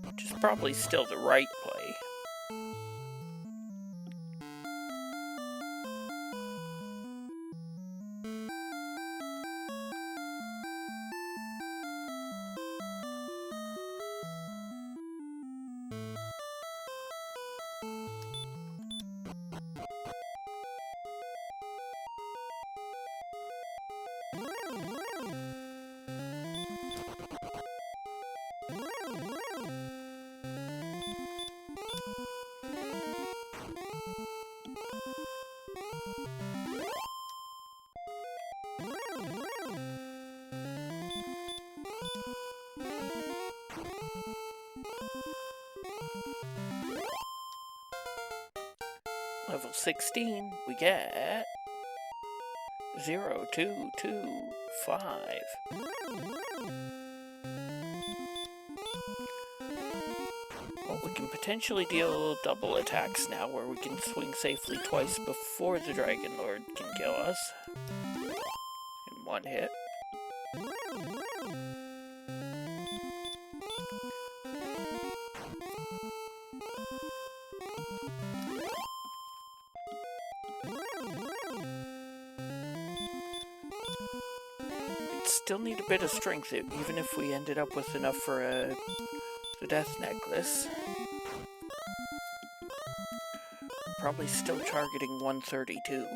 Which is probably still the right play. Level 16, we get 0, 2, 2, 5. Well, we can potentially deal double attacks now, where we can swing safely twice before the Dragon Lord can kill us in one hit. Still need a bit of strength, even if we ended up with enough for the death necklace. Probably still targeting 132.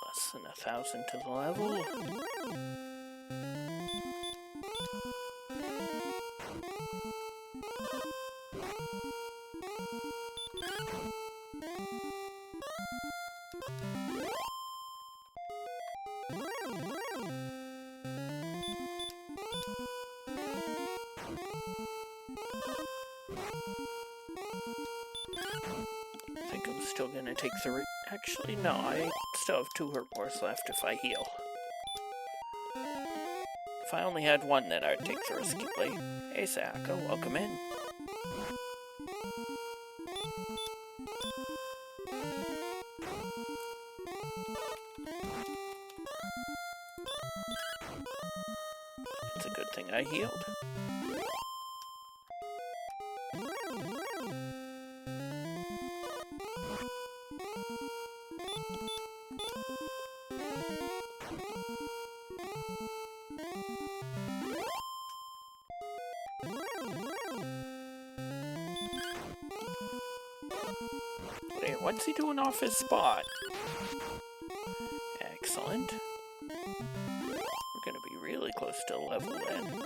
Less than 1,000 to the level. I think I'm still gonna take the actually, no, I still have 2 hurt bars left if I heal. If I only had 1, then I'd take the risky play. Hey, Sayaka, welcome in. It's a good thing I healed. Wait, what's he doing off his spot? Excellent. We're gonna be really close to level then.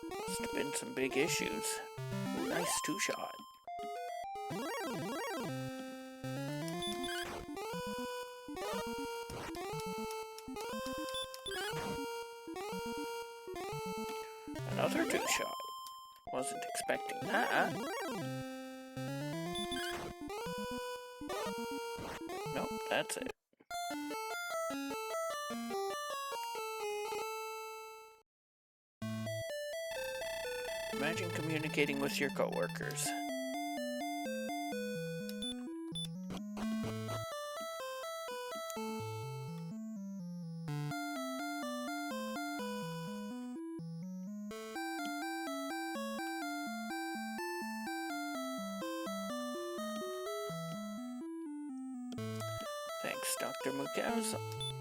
Must have been some big issues. Ooh, nice two-shot. Another two-shot. Wasn't expecting that. Nope, that's it. Imagine communicating with your coworkers. Thanks, Dr. Mukaz,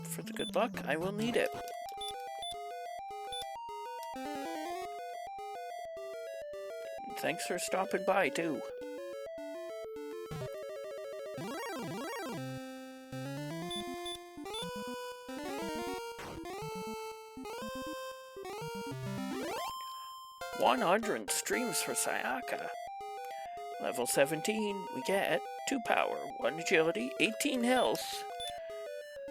for the good luck. I will need it. And thanks for stopping by, too. "100 streams for Sayaka. Level 17, we get 2 power, 1 agility, 18 health.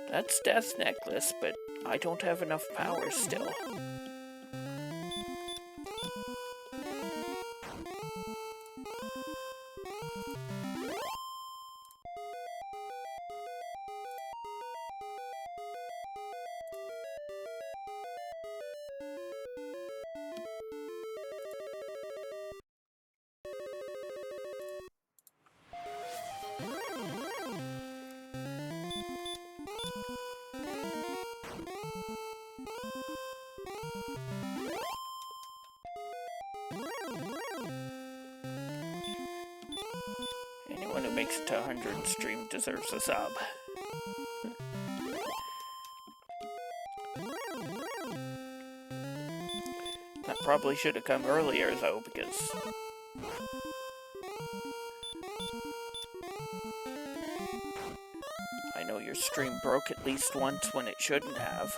That's Death Necklace, but I don't have enough power still." Anyone who makes it to 100 stream deserves a sub. That probably should have come earlier, though, because I know your stream broke at least once when it shouldn't have.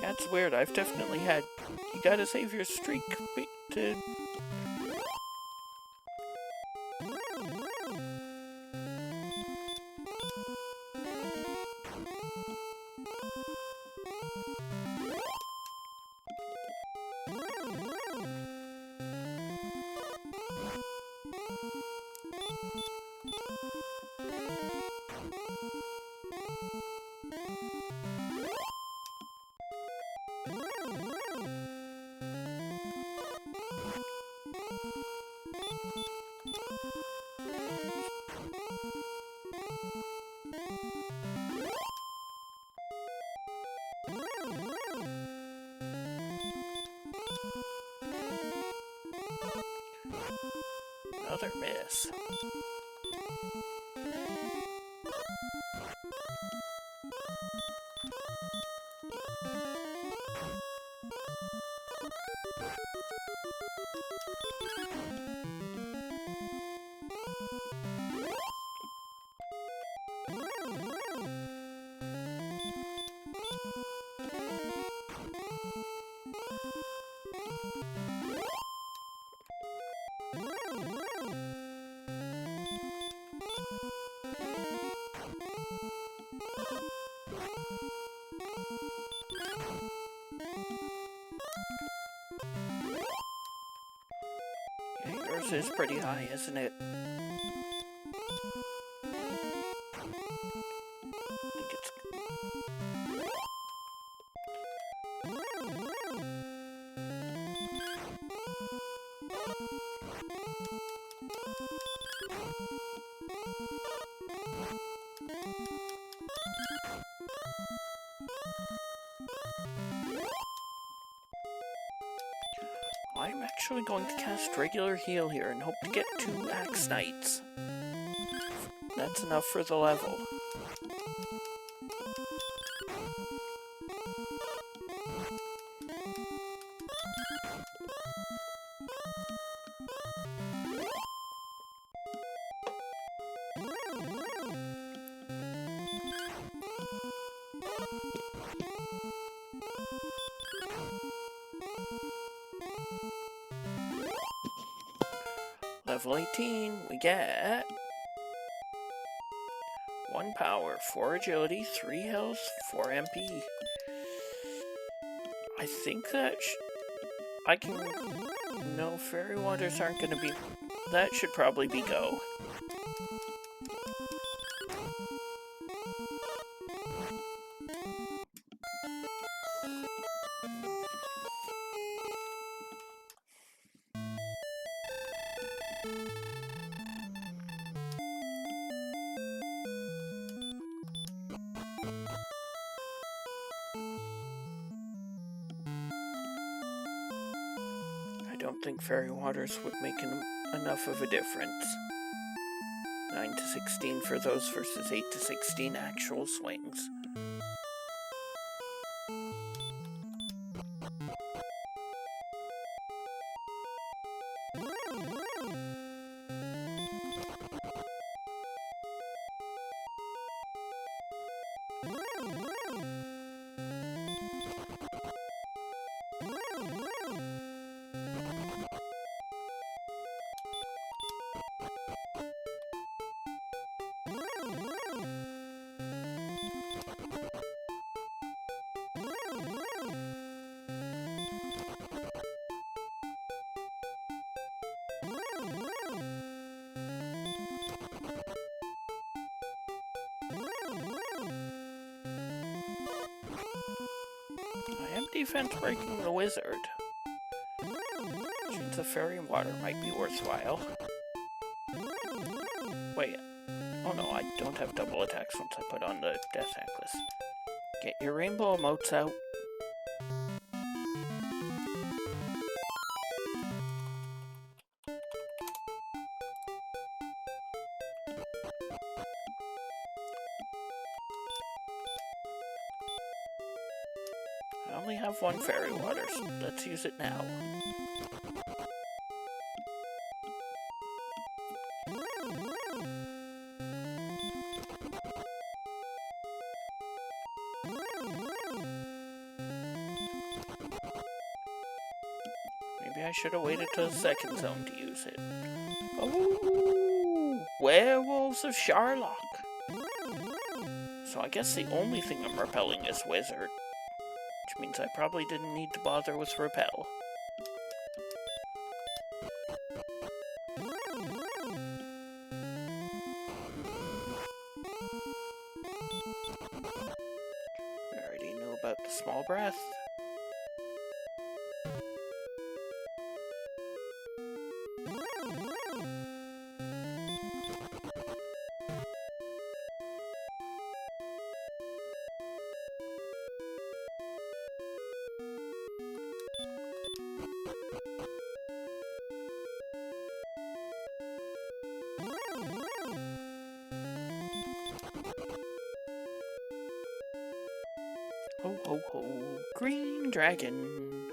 Yeah, it's weird. I've definitely had... You gotta save your streak to... Another miss. Yeah, yours is pretty high, isn't it? I think it's... I'm actually going to cast regular heal here and hope to get 2 Axe Knights. That's enough for the level. Level 18, we get 1 power, 4 agility, 3 health, 4 MP. I think that I can... No, fairy waters aren't gonna be... That should probably be go. I don't think fairy waters would make enough of a difference. 9 to 16 for those versus 8 to 16 actual swings. I am defense breaking the wizard, which means the fairy water might be worthwhile. Wait, oh no, I don't have double attacks once I put on the death necklace. Get your rainbow emotes out. I only have 1 fairy water, so let's use it now. Maybe I should have waited till the second zone to use it. Oh, Werewolves of Sharlock. So I guess the only thing I'm repelling is wizard, which means I probably didn't need to bother with repel. We already knew about the small breath. Ho ho ho, green dragon.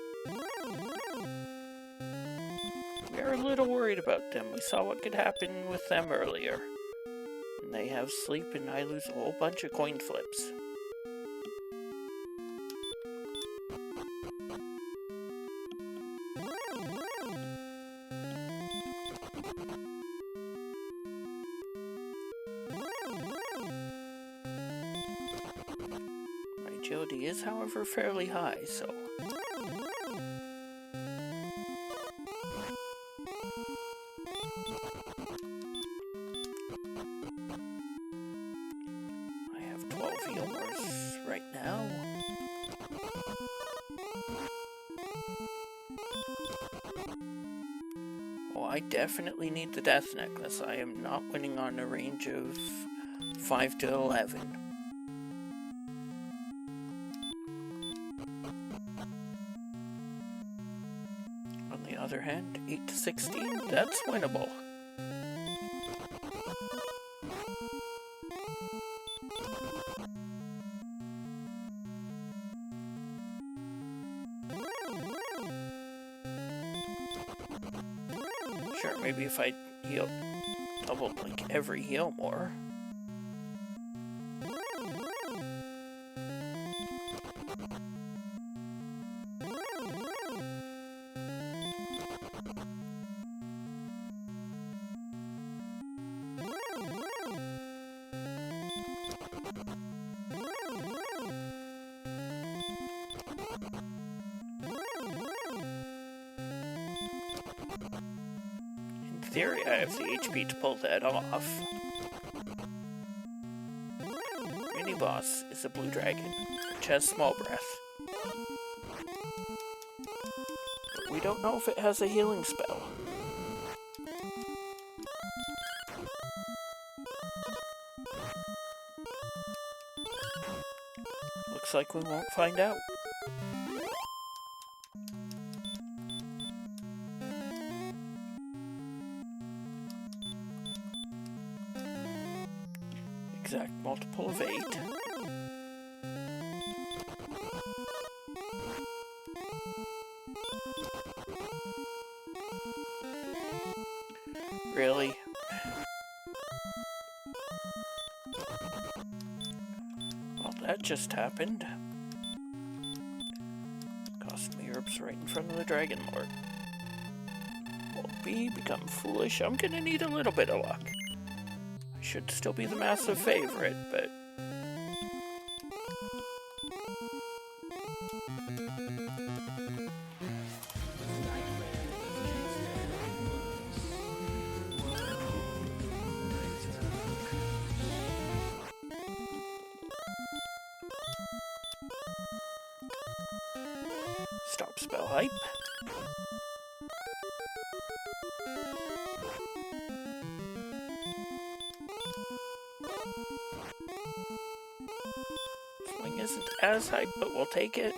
We are a little worried about them. We saw what could happen with them earlier. And they have sleep and I lose a whole bunch of coin flips. Agility is, however, fairly high, so... I have 12 Eomors right now. Oh, I definitely need the death necklace. I am not winning on a range of 5 to 11. the other hand, 8 to 16, that's winnable. Sure, maybe if I heal doubled like every heal more. In theory, I have the HP to pull that off. Mini boss is a blue dragon, which has small breath. But we don't know if it has a healing spell. Looks like we won't find out. Exact multiple of 8. Really? Well, that just happened. Cost me herbs right in front of the Dragon Lord. Will B become foolish? I'm gonna need a little bit of luck. Should still be the massive favorite, but... Stop spell hype. Swing isn't as hype, but we'll take it.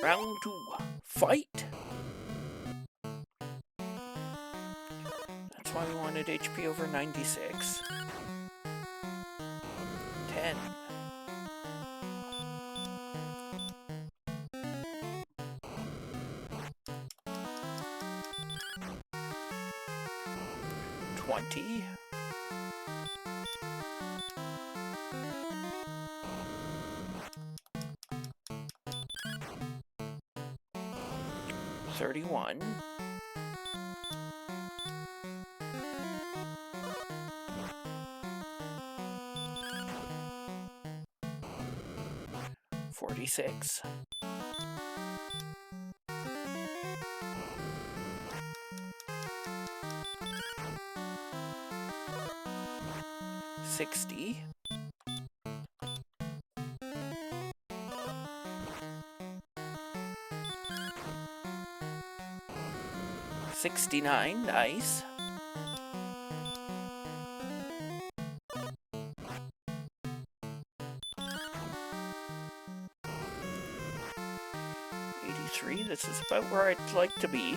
Round 2. Fight! That's why we wanted HP over 96. 10. $20. 31. 46. 60. 69, nice. 83, this is about where I'd like to be.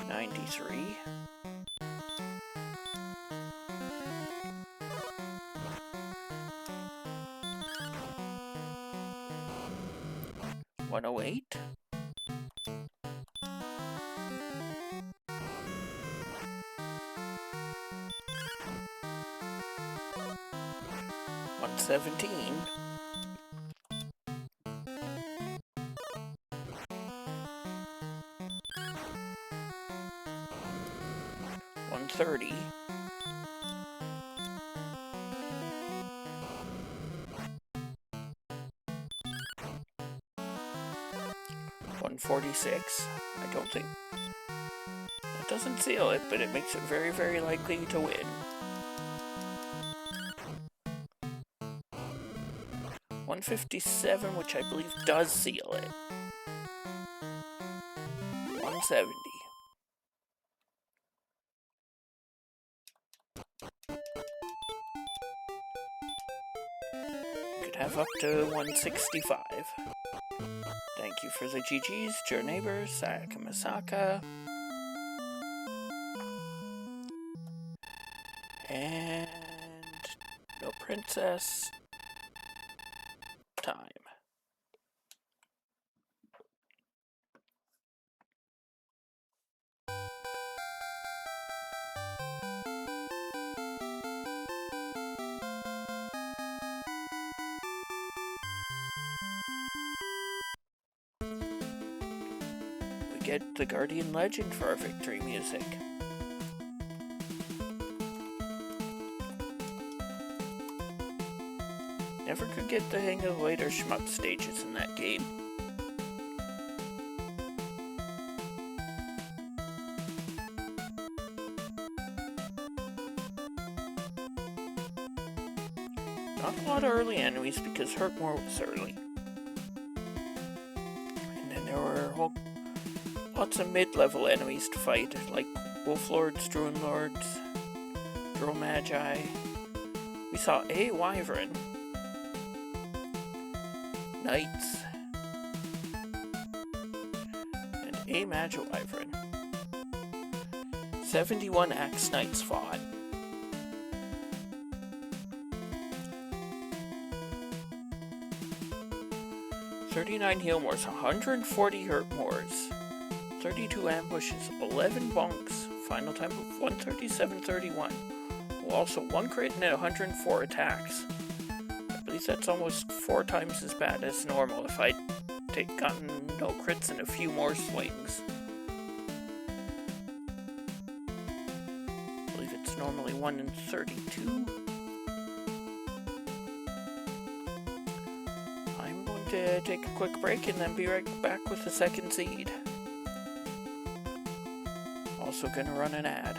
$93. 108. 117. 130. 146. I don't think... It doesn't seal it, but it makes it very, very likely to win. 157, which I believe does seal it. 170. could have up to 165. Thank you for the GGs, to your neighbors, Sayaka Masaka. And no princess. Time. We get the Guardian Legend for our victory music. Never could get the hang of the later shmup stages in that game. Not a lot of early enemies because Hurtmore was early. And then there were lots of mid-level enemies to fight, like Wolf Lords, Druid Lords, Drill Magi. We saw a Wyvern, Knights, and a Magi Wyvern. 71 Axe Knights fought. $39 Healmores, 140 Hurtmores, 32 ambushes, 11 bonks, final time of 137.31. Also 1 crit and 104 attacks. I believe that's almost 4 times as bad as normal if I'd gotten no crits and a few more swings. I believe it's normally 1 in 32. I'm going to take a quick break and then be right back with the second seed. Also gonna run an ad.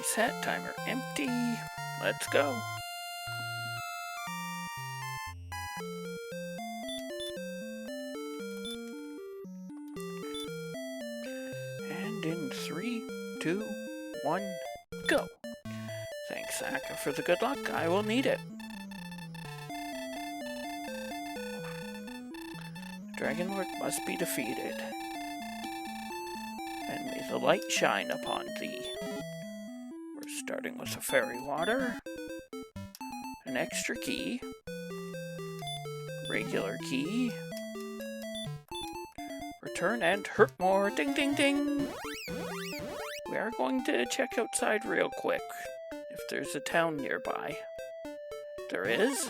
Reset, timer empty. Let's go. And in 3, 2, 1, go. Thanks, Aka, for the good luck. I will need it. The Dragon Lord must be defeated. And may the light shine upon thee. We're starting with a fairy water, an extra key, regular key, return and hurt more. Ding, ding, ding. We are going to check outside real quick if there's a town nearby. There is.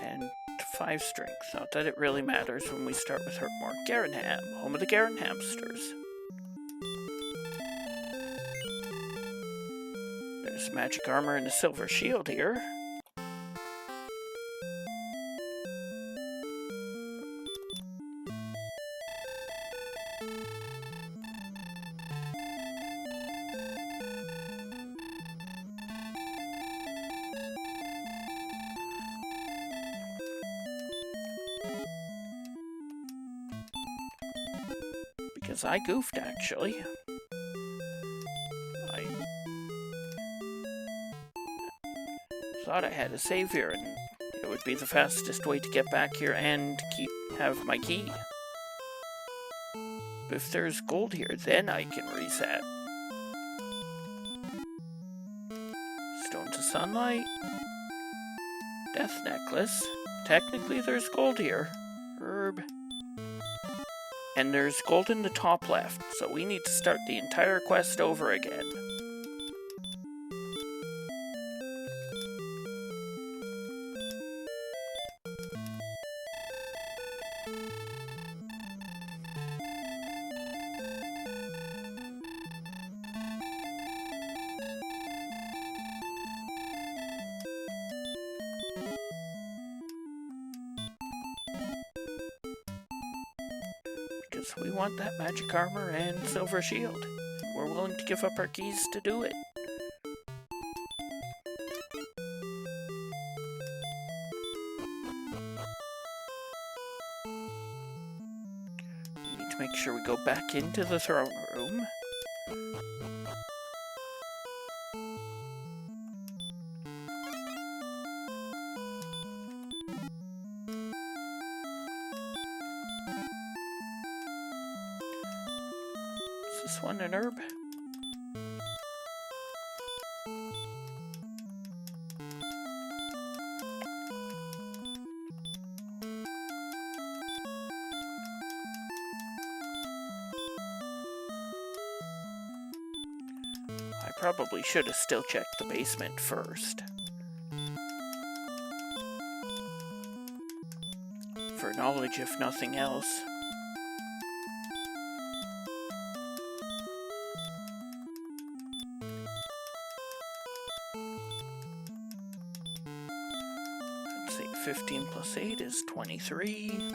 And 5 strength. Not that it really matters when we start with Hurtmore. Garenham, home of the Garen hamsters. There's magic armor and a silver shield here. Because I goofed, actually. I thought I had a save here, and it would be the fastest way to get back here and have my key. But if there's gold here, then I can reset. Stones of Sunlight. Death Necklace. Technically there's gold here. Herb. And there's gold in the top left, so we need to start the entire quest over again. Because we want that magic armor and silver shield. We're willing to give up our keys to do it. We need to make sure we go back into the throne room. Is this one an herb? I probably should have still checked the basement first. For knowledge, if nothing else. Let's see, 15 plus 8 is 23.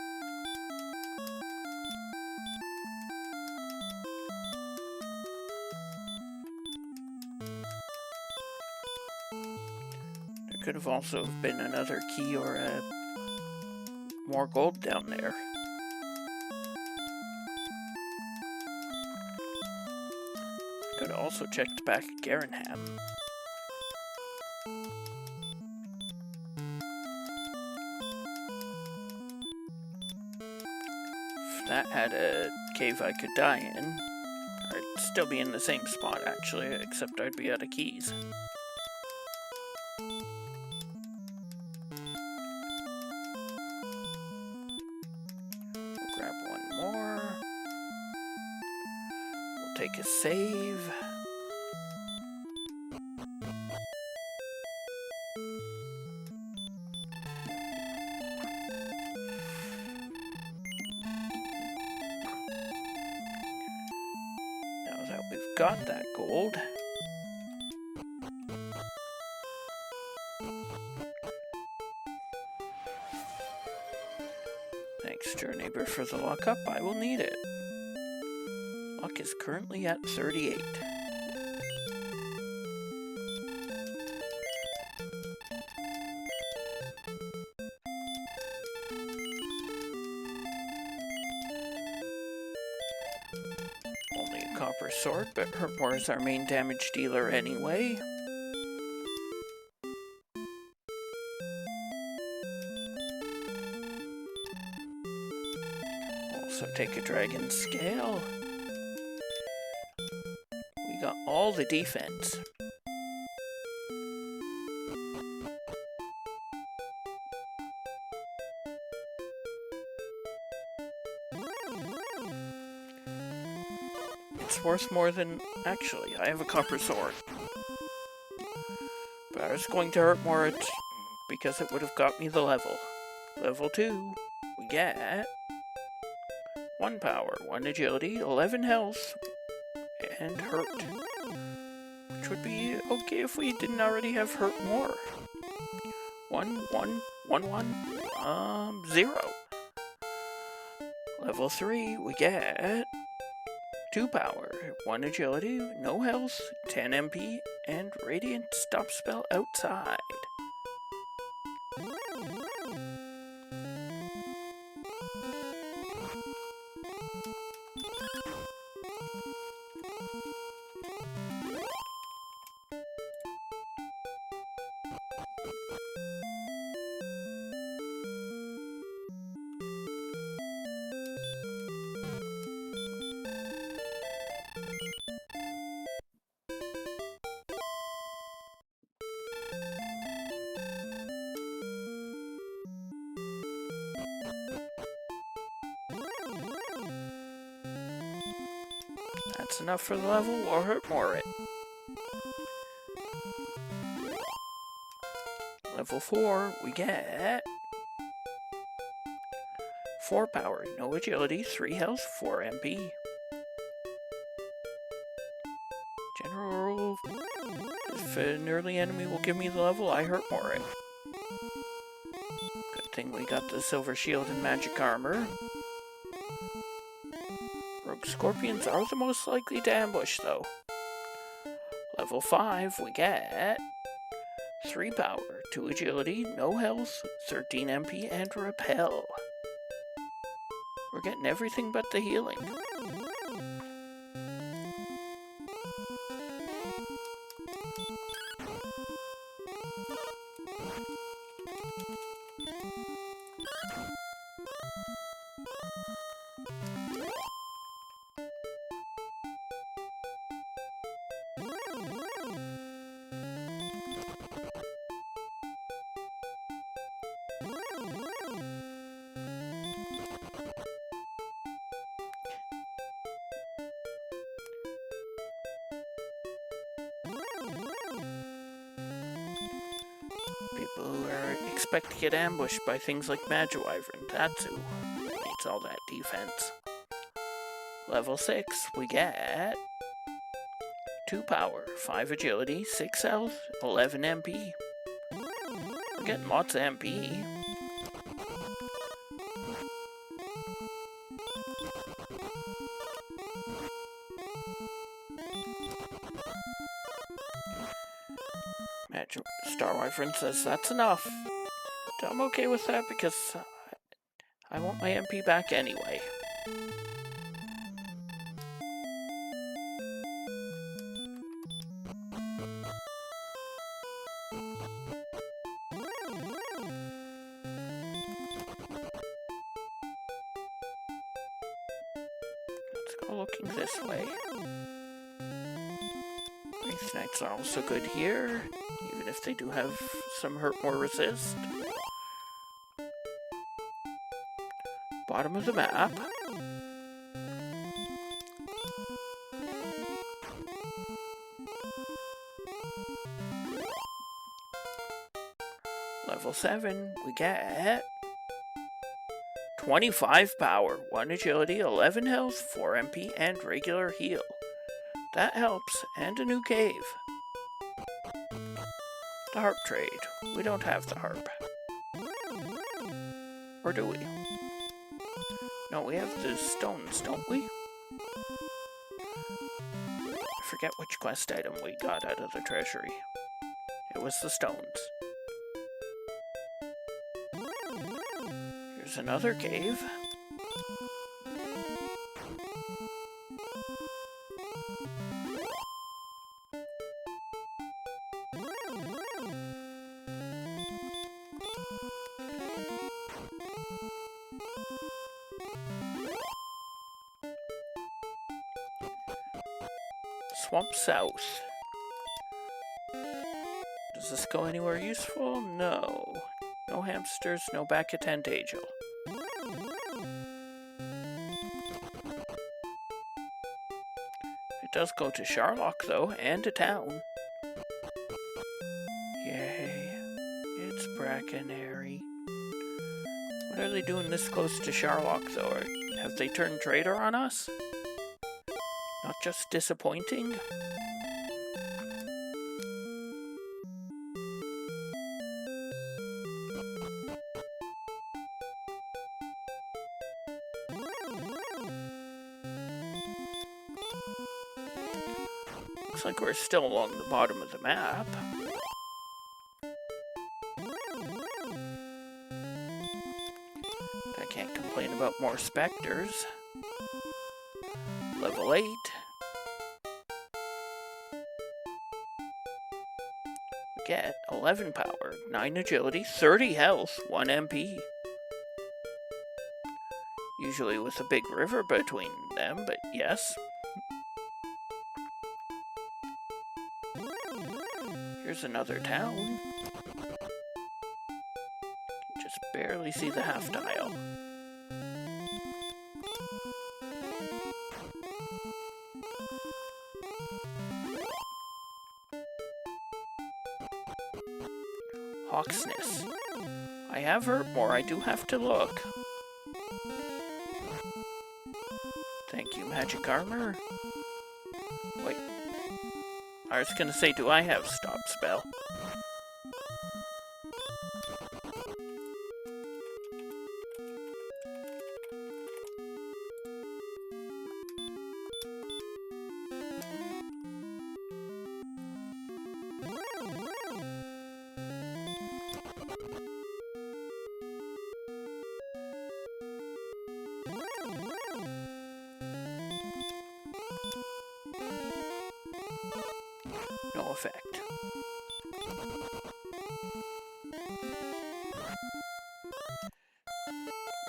There could have also been another key or more gold down there. Could have also checked back at Garenham. If that had a cave I could die in, I'd still be in the same spot actually, except I'd be out of keys. We'll grab one more. We'll take a save. Now that we've got that gold, For a neighbor for the lockup, I will need it. Luck is currently at 38. Only a copper sword, but Hurtmore is our main damage dealer anyway. Also take a dragon scale. We got all the defense. It's worth more than... Actually, I have a copper sword. But I was going to Hurtmore it because it would have got me the level. Level 2, we get 1 power, 1 agility, 11 health, and hurt. Which would be okay if we didn't already have hurt more. 1, 1, 1, 1, 0. Level 3, we get 2 power, 1 agility, no health, 10 MP, and radiant stop spell outside. That's enough for the level, or Hurtmore it. Level 4, we get 4 power, no agility, 3 health, 4 MP. General rule, if an early enemy will give me the level, I Hurtmore it. Good thing we got the silver shield and magic armor. Rogue scorpions are the most likely to ambush, though. Level 5, we get 3 power, 2 agility, no health, 13 MP, and repel. We're getting everything but the healing. People who expect to get ambushed by things like Magiwyvern, that's who needs all that defense. Level 6, we get 2 power, 5 agility, 6 health, 11 MP. We're getting lots of MP. Star Wyvern says that's enough. I'm okay with that because I want my MP back anyway. Let's go looking this way. Wraith Knights are also good here, even if they do have some Hurtmore resist. Bottom of the map. Level 7, we get 25 power, 1 agility, 11 health, 4 MP, and regular heal. That helps, and a new cave. The harp trade. We don't have the harp. Or do we? No, we have the stones, don't we? I forget which quest item we got out of the treasury. It was the stones. Here's another cave. Swamp South. Does this go anywhere useful? No. No hamsters, no back at Angel. It does go to Sharlock, though, and to town. Yay. It's Brackenary. What are they doing this close to Sharlock, though? Have they turned traitor on us? Not just disappointing? Looks like we're still along the bottom of the map. I can't complain about more specters. Level 8. We get 11 power, 9 agility, 30 health, 1 MP. Usually with a big river between them, but yes. Here's another town. Can just barely see the half dial. Hawksness. I have heard more, I do have to look. Thank you, magic armor. Wait. I was gonna say, do I have stop spell? No effect.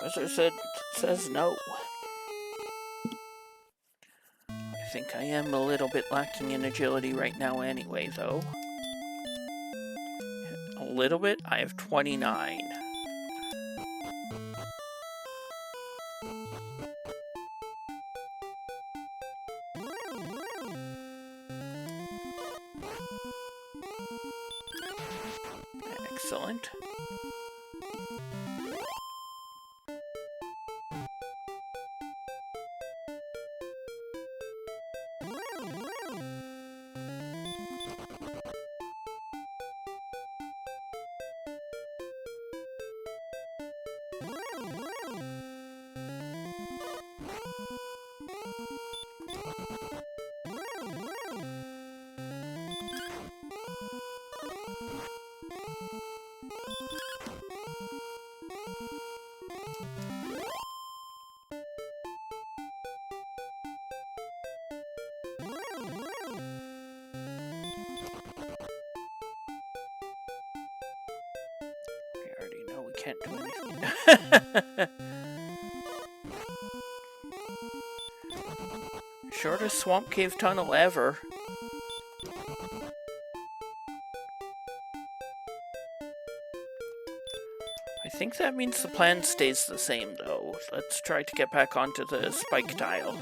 Wizard says no. I think I am a little bit lacking in agility right now anyway, though. A little bit? I have 29. Excellent. Can't do anything. Shortest swamp cave tunnel ever. I think that means the plan stays the same though. Let's try to get back onto the spike tile.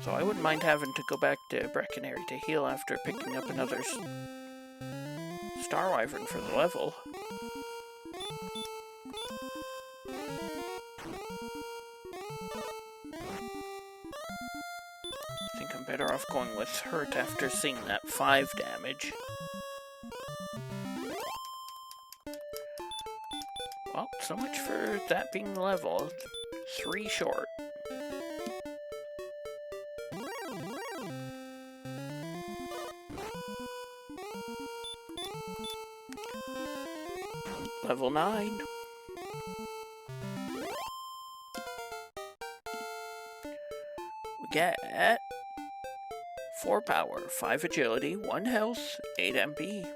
So I wouldn't mind having to go back to Brackenary to heal after picking up another Star Wyvern for the level. I think I'm better off going with hurt after seeing that 5 damage. Well, so much for that being level. 3 short. Level 9. We get 4 power, 5 agility, 1 health, 8 MP.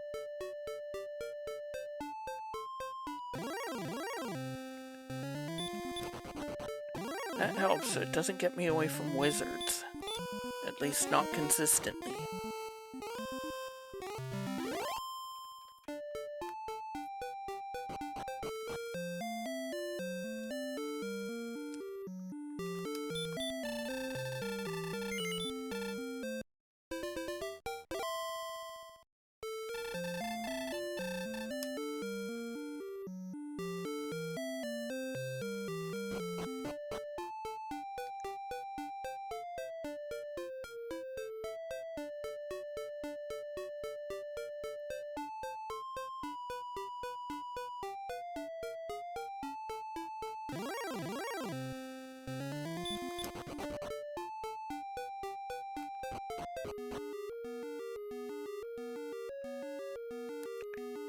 That helps, so it doesn't get me away from wizards. At least not consistently.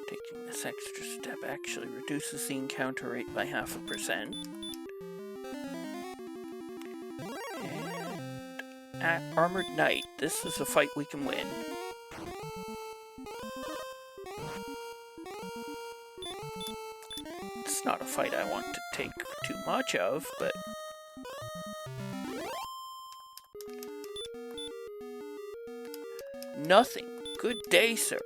Taking this extra step actually reduces the encounter rate by 0.5%. And at Armored Knight, this is a fight we can win. It's not a fight I want to take too much of, but nothing. Good day, sir.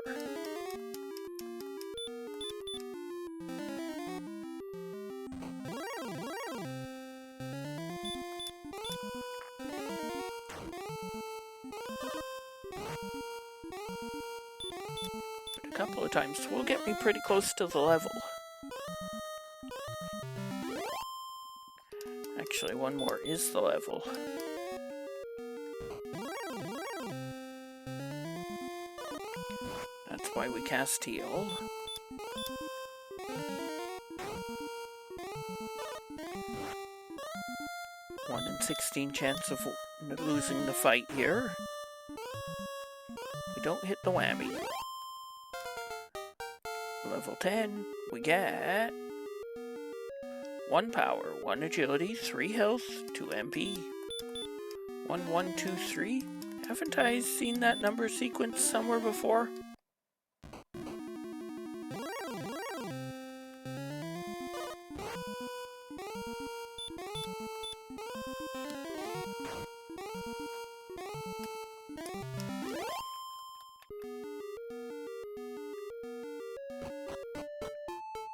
A couple of times will get me pretty close to the level. Actually, one more is the level. That's why we cast heal. One in 16 chance of losing the fight here. We don't hit the whammy. Level 10, we get 1 power, 1 agility, 3 health, 2 MP. 1, 1, 2, 3. Haven't I seen that number sequence somewhere before?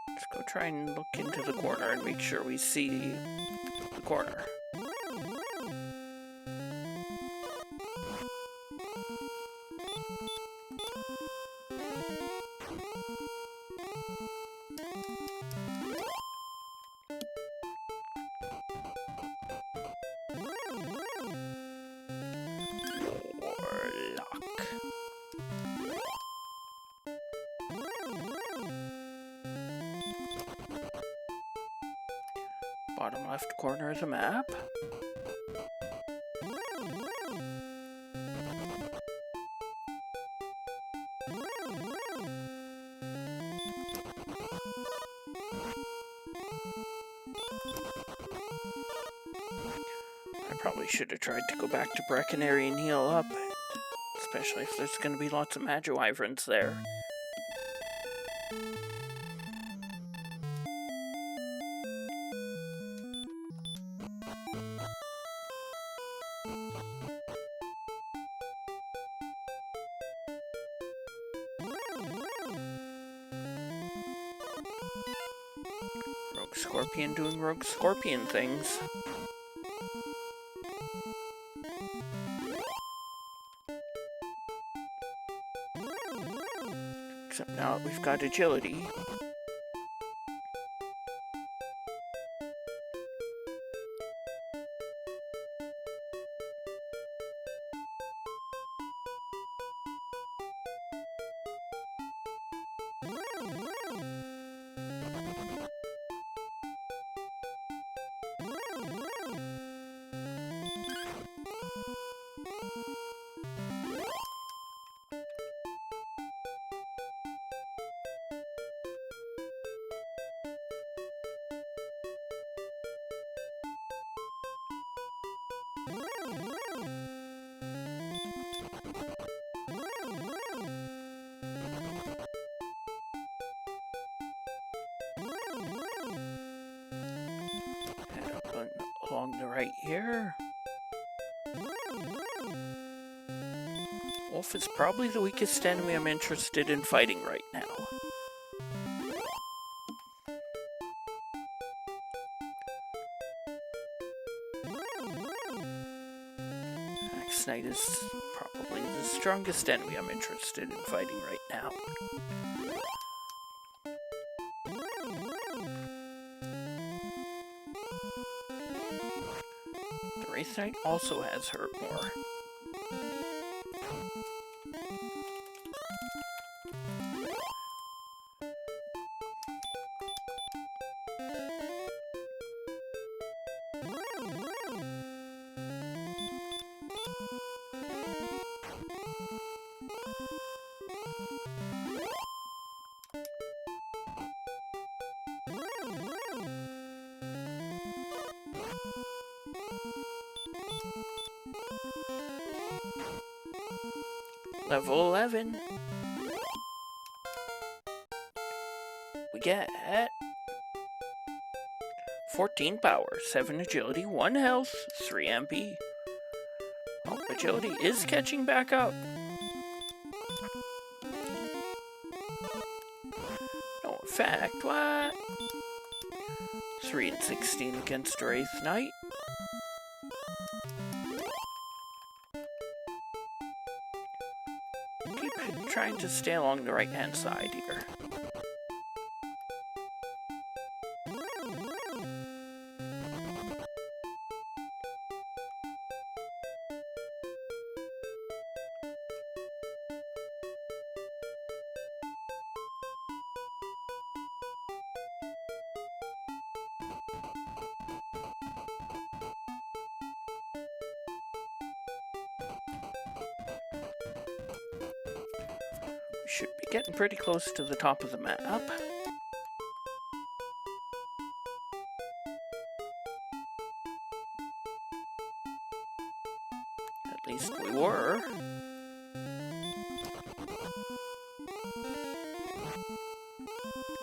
Let's go try and look into the corner and make sure we see the corner. Bottom left corner of the map. I probably should have tried to go back to Breckenary and heal up, especially if there's going to be lots of Magi-Wyverns there. Rogue Scorpion doing Rogue Scorpion things. Except now that we've got agility. along the right here. Wolf is probably the weakest enemy I'm interested in fighting right now. Axe Knight is probably the strongest enemy I'm interested in fighting right now. The Wraith Knight also has hurt more. Level 11. We get 14 power, 7 agility, 1 health, 3 MP. Oh, agility is catching back up. No effect, what? 3 and 16 against Wraith Knight. Keep trying to stay along the right-hand side here. Should be getting pretty close to the top of the map. At least we were.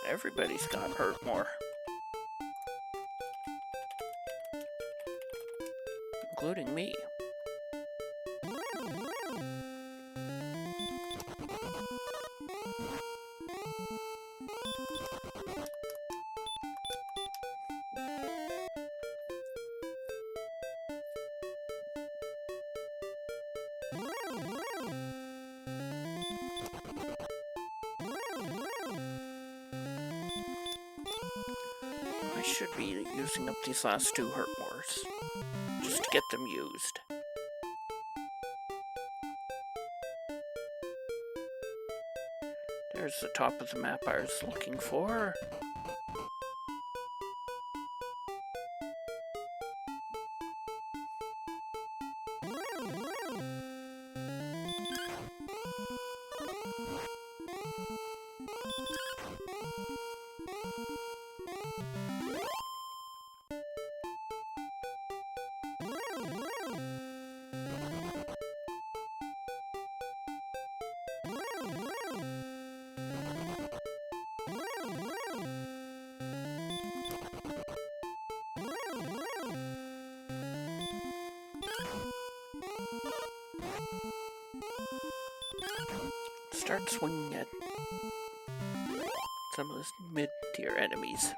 Everybody's got hurt more. Including me. I should be using up these last 2 hurt mores, just to get them used. There's the top of the map I was looking for. Start swinging at some of the mid-tier enemies.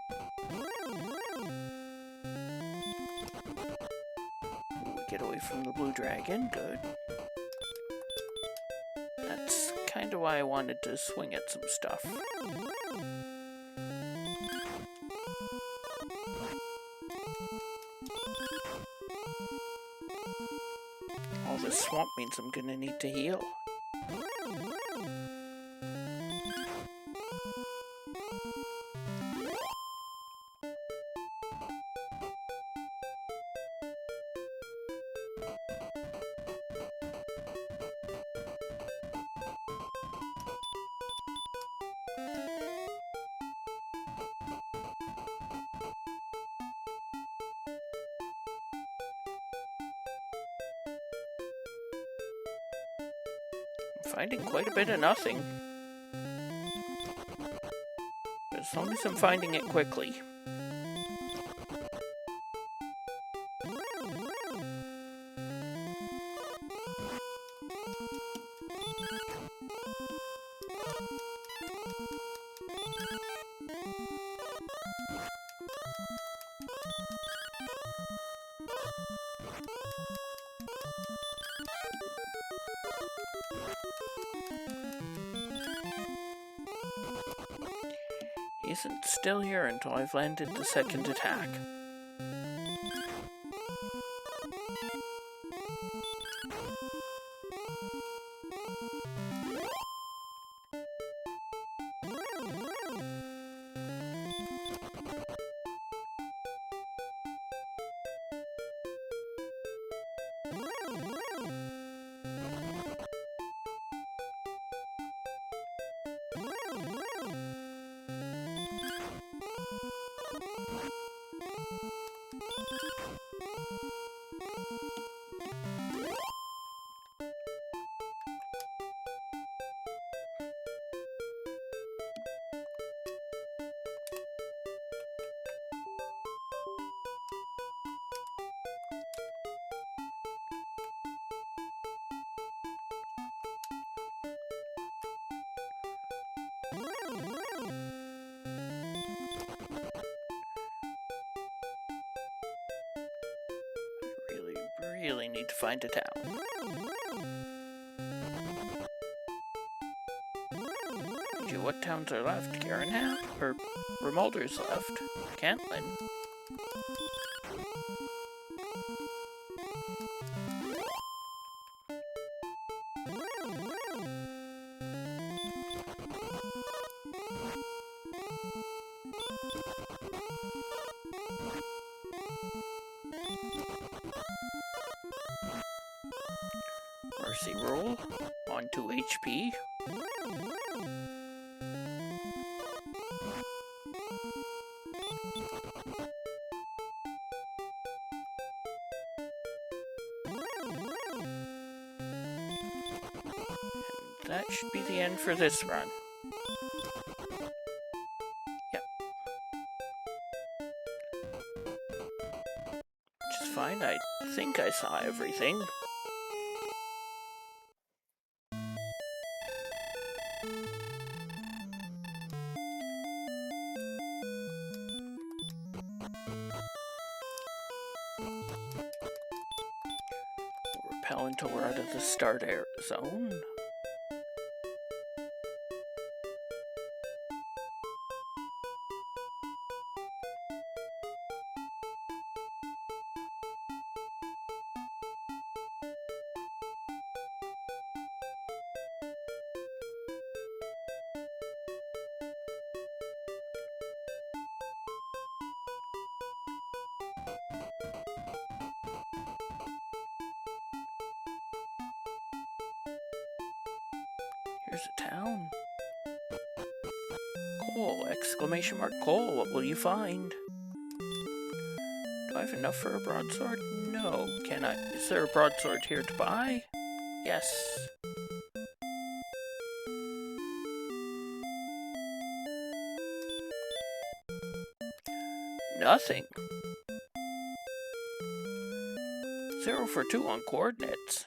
We get away from the blue dragon, good. That's kind of why I wanted to swing at some stuff. All this swamp means I'm gonna need to heal. Finding quite a bit of nothing. As long as I'm finding it quickly. isn't still here until I've landed the second attack. Really need to find a town. What towns are left? Garenham? Or Remolder's left? Cantlin? Mercy roll on 2 HP. That should be the end for this run. Yep. Which is fine, I think I saw everything. We'll repel until we're out of the start air zone. Here's a town. Coal! Exclamation mark coal. What will you find? Do I have enough for a broadsword? No. Can I? Is there a broadsword here to buy? Yes. Nothing. 0 for 2 on coordinates.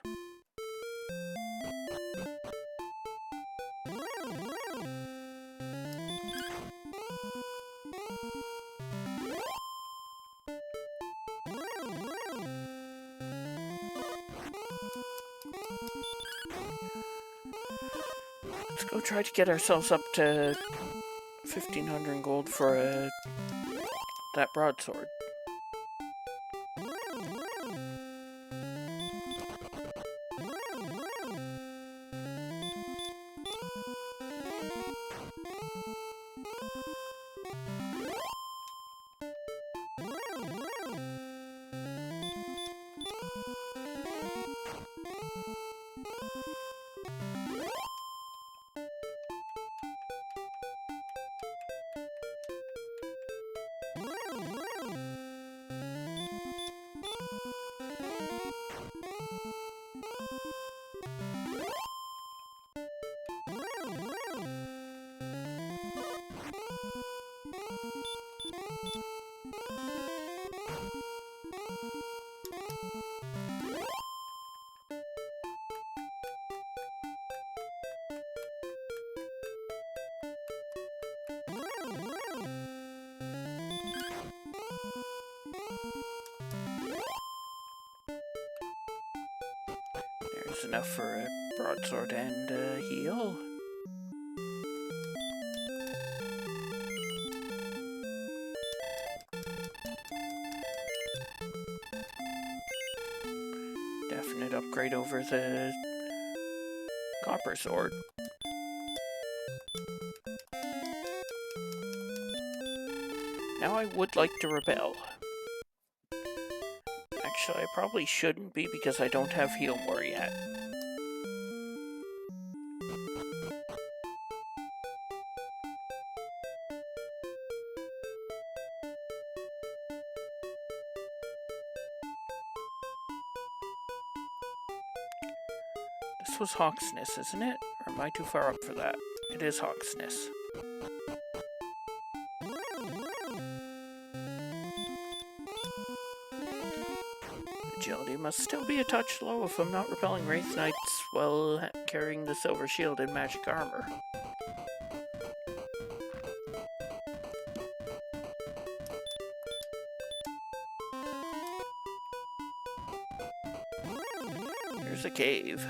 Let's go try to get ourselves up to 1,500 gold for that broadsword. There's enough for a broadsword and a heal. should upgrade over the copper sword. Now I would like to rebel. Actually, I probably shouldn't be because I don't have heal more yet. This was Hawksness, isn't it? Or am I too far up for that? It is Hawksness. Agility must still be a touch low if I'm not repelling Wraith Knights while carrying the silver shield and magic armor. Here's a cave.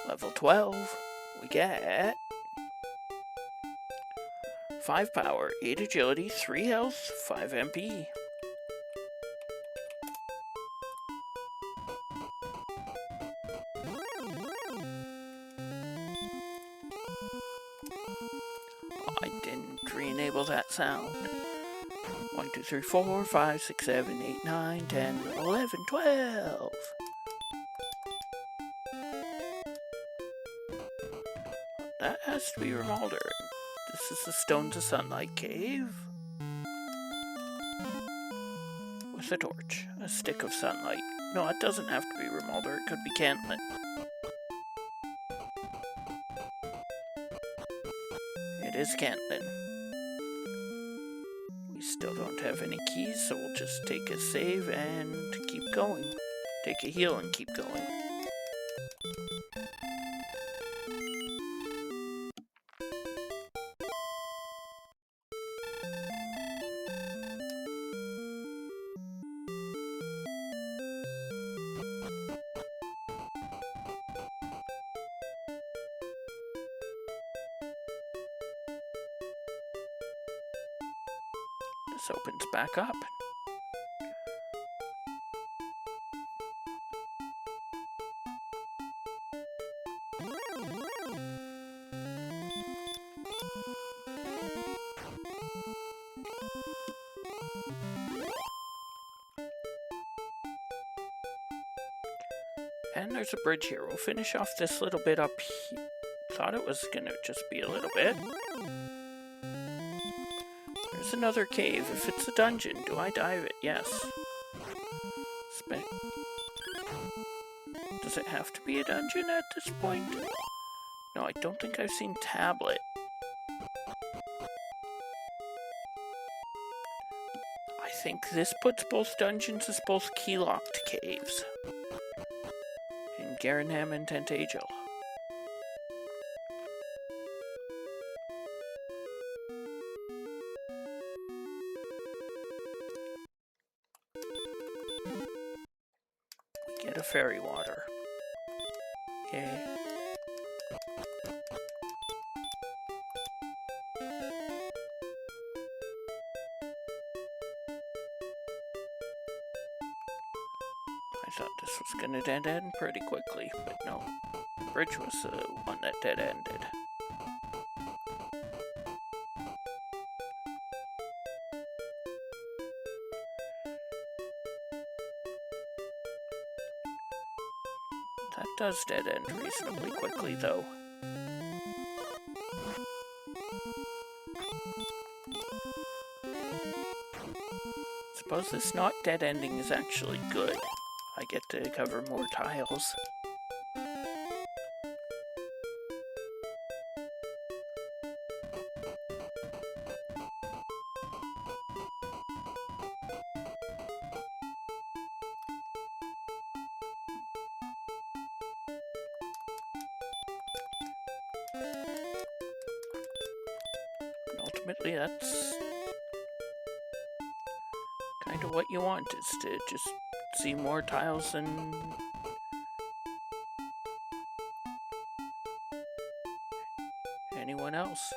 Level 12, we get 5 power, 8 agility, 3 health, 5 MP. I didn't re-enable that sound. 1, 2, 3, 4, 5, 6, 7, 8, 9, 10, 11, 12. That has to be Remalder. This is the Stone to Sunlight Cave. With a torch. A stick of sunlight. No, it doesn't have to be Remalder. It could be Cantlin. It is Cantlin. We still don't have any keys, so we'll just take a save and keep going. Take a heal and keep going. This opens back up. And there's a bridge here. We'll finish off this little bit up here. Thought it was gonna just be a little bit. There's another cave. If it's a dungeon, do I dive it? Yes. Does it have to be a dungeon at this point? No, I don't think I've seen Tablet. I think this puts both dungeons as both key-locked caves. In Garanham and Tentagel. We get a fairy water. Yay. I thought this was gonna dead end pretty quickly, but no. The bridge was the one that dead ended. That does dead end reasonably quickly, though. Suppose this not dead ending is actually good. I get to cover more tiles. And ultimately, that's kind of what you want, is to just see more tiles than anyone else.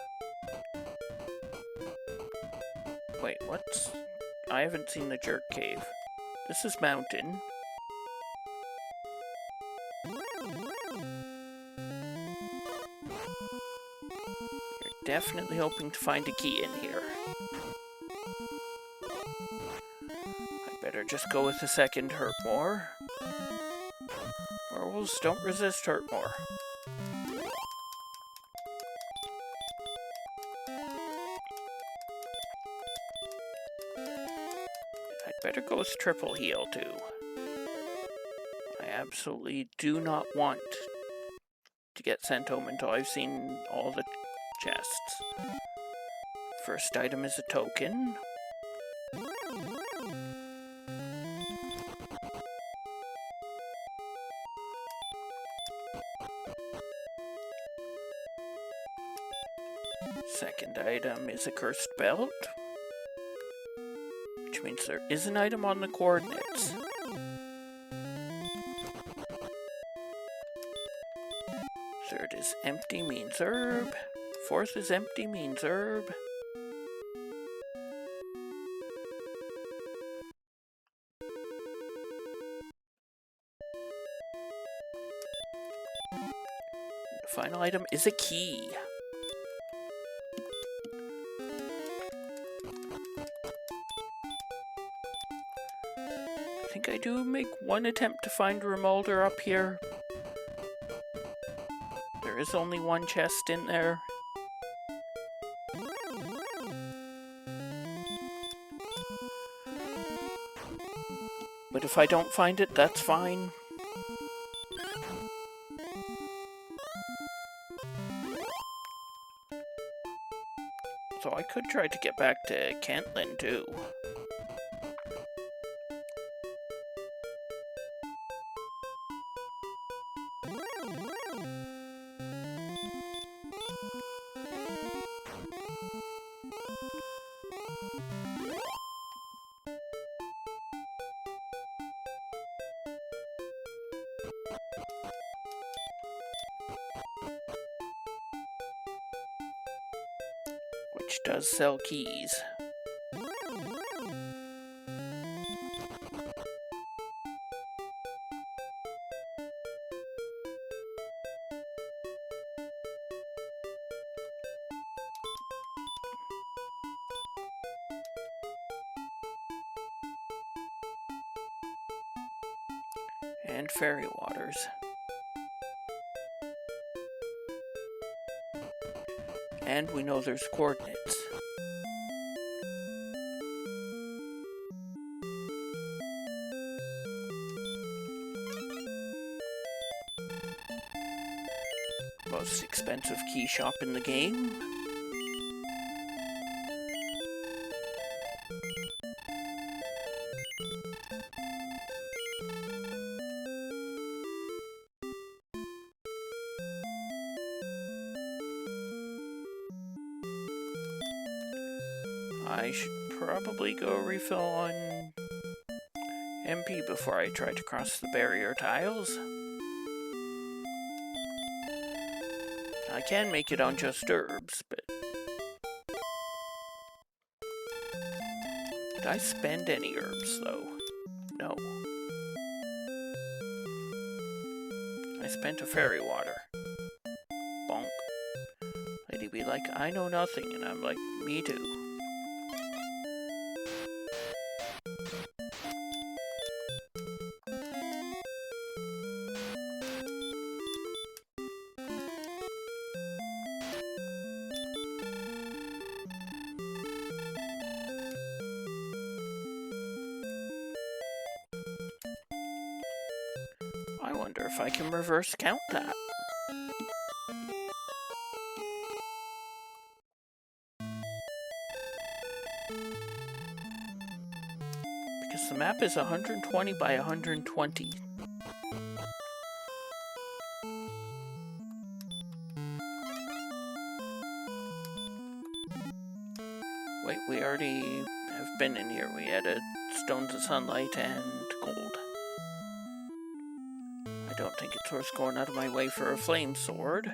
Wait, what's... I haven't seen the jerk cave. This is mountain. You're definitely hoping to find a key in here. I better just go with the second hurt more. Werewolves don't resist hurt more. I'd better go with triple heal too. I absolutely do not want to get sent home until I've seen all the chests. First item is a token. Second item is a cursed belt, which means there is an item on the coordinates. Third is empty means herb. Fourth is empty means herb. The final item is a key. I think I do make one attempt to find Rimuldar up here. There is only one chest in there. But if I don't find it, that's fine. So I could try to get back to Kentlin too. Which does sell keys. And fairy waters. And we know there's coordinates. Most expensive key shop in the game. I should probably go refill on MP before I try to cross the barrier tiles. I can make it on just herbs, but... Did I spend any herbs, though? No. I spent a fairy water. Bonk. Lady be like, I know nothing, and I'm like, me too. I wonder if I can reverse count that. Because the map is 120 by 120. Wait, we already have been in here. We added stones of sunlight and gold. I don't think it's worth going out of my way for a flame sword.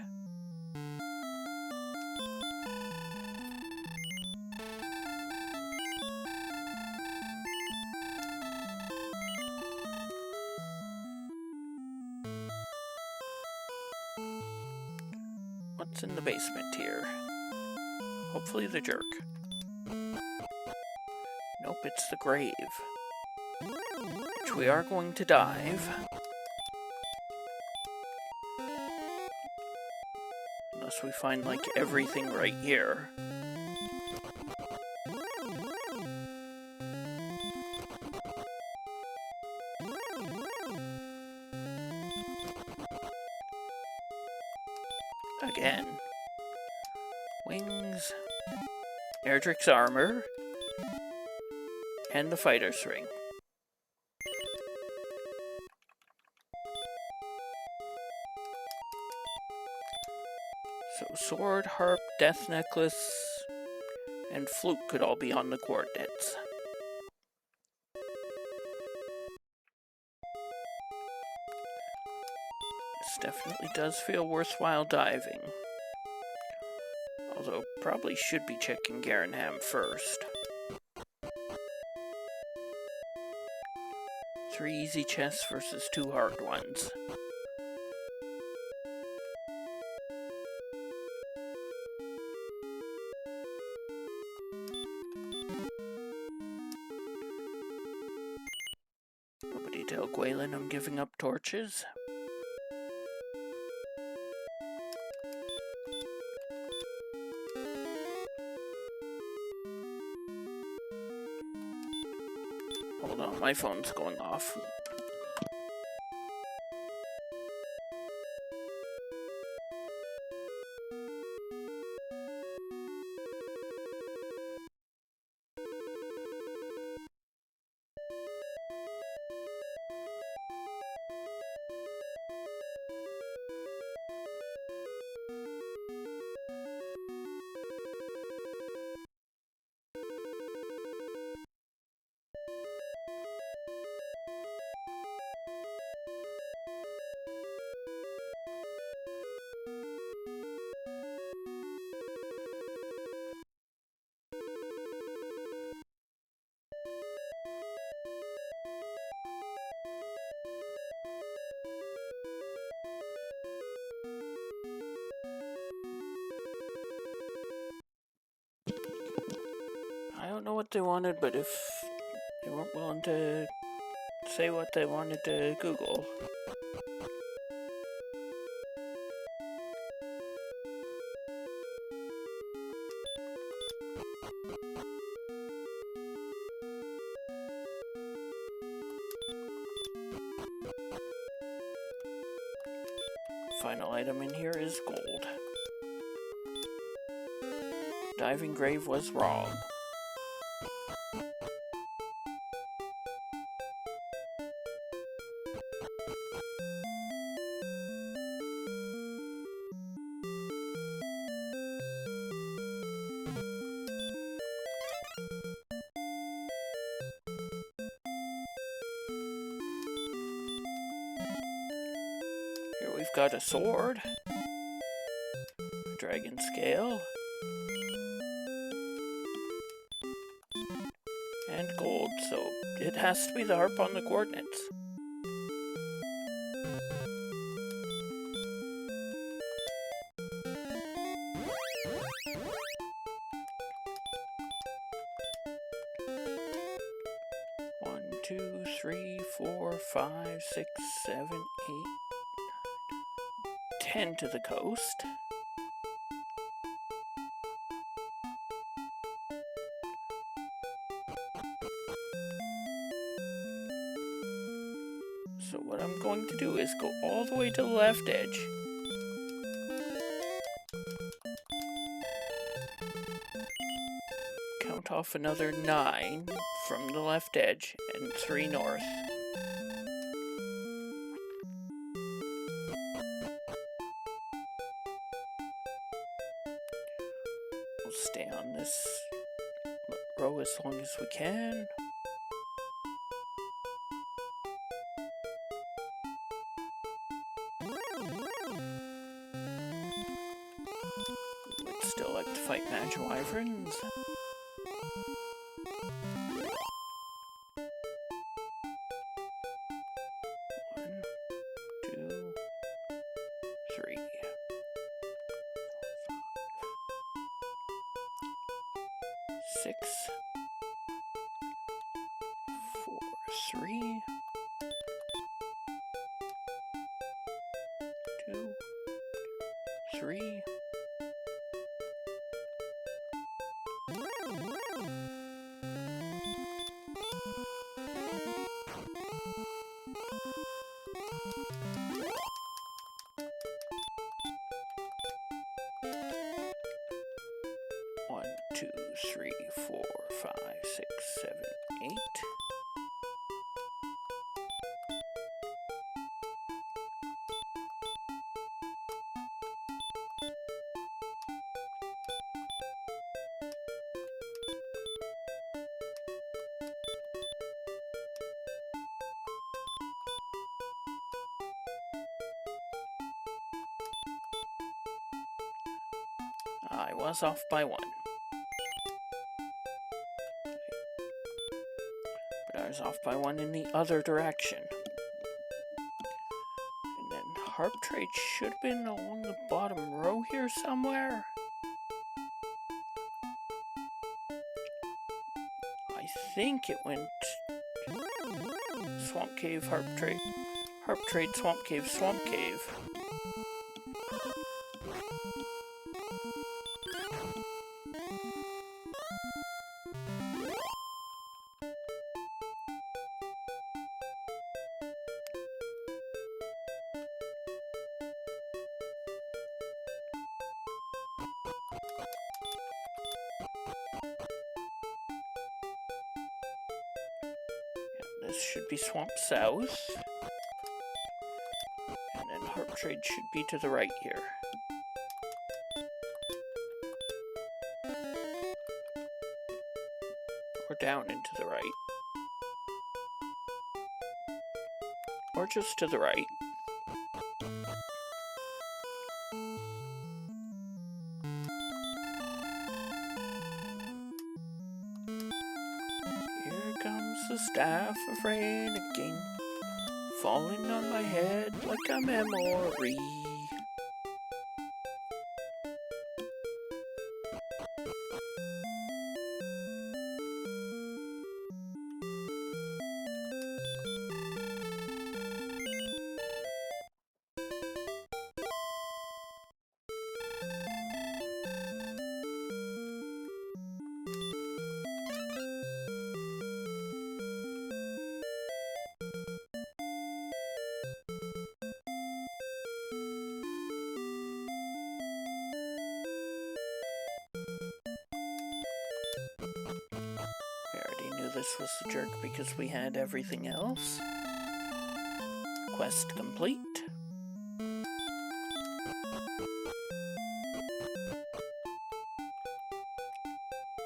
What's in the basement here? Hopefully the jerk. Nope, it's the grave. Which we are going to dive. Unless we find, like, everything right here. Again. Wings. Erdrick's armor. And the fighter's ring. So sword, harp, death necklace, and flute could all be on the coordinates. This definitely does feel worthwhile diving. Although, probably should be checking Garenham first. 3 easy chests versus 2 hard ones. Nobody tell Gwaelin I'm giving up torches. Hold on, my phone's going off. I don't know what they wanted, but if they weren't willing to say what they wanted to Google. Final item in here is gold. Diving grave was wrong. Here we've got a sword, a dragon scale, and gold, so it has to be the harp on the coordinates. One, 2, 3, 4, 5, 6, 7, 8, 10 to the coast. So what I'm going to do is go all the way to the left edge. Count off another 9 from the left edge and 3 north. We'll stay on this row as long as we can. Would still like to fight Magic Wyverns. 6, 4, 3, 2, 3. One, 2, 3, 4, 5, 6, 7, 8. I was off by 1. But I was off by 1 in the other direction. And then Harp Trade should have been along the bottom row here somewhere. I think it went Swamp Cave, Harp Trade, Swamp Cave, Swamp Cave. This should be Swamp South. And then Harp Trade should be to the right here. Or down into the right. Or just to the right. The staff of rain again, falling on my head like a memory. This was the jerk because we had everything else. Quest complete.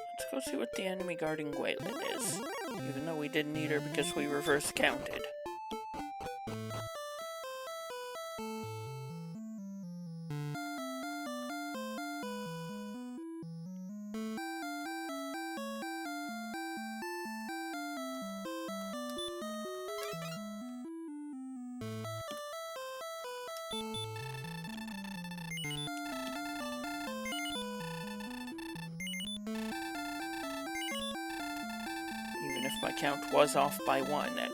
Let's go see what the enemy guarding Gwaylin is, even though we didn't need her because we reverse counted. Even if my count was off by 1 at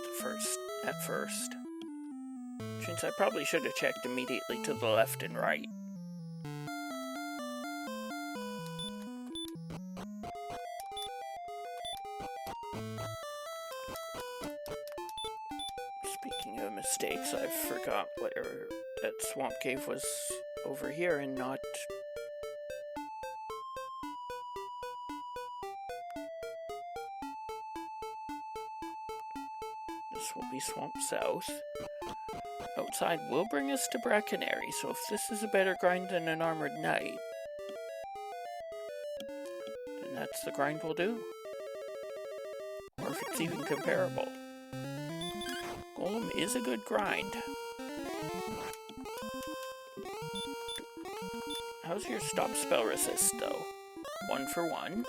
first. Which means I probably should have checked immediately to the left and right. Speaking of mistakes, I forgot that Swamp Cave was over here and not... This will be Swamp South. Outside will bring us to Brackenary, so if this is a better grind than an Armored Knight, then that's the grind we'll do. Or if it's even comparable. Golem is a good grind. How's your stop spell resist, though? 1 for 1.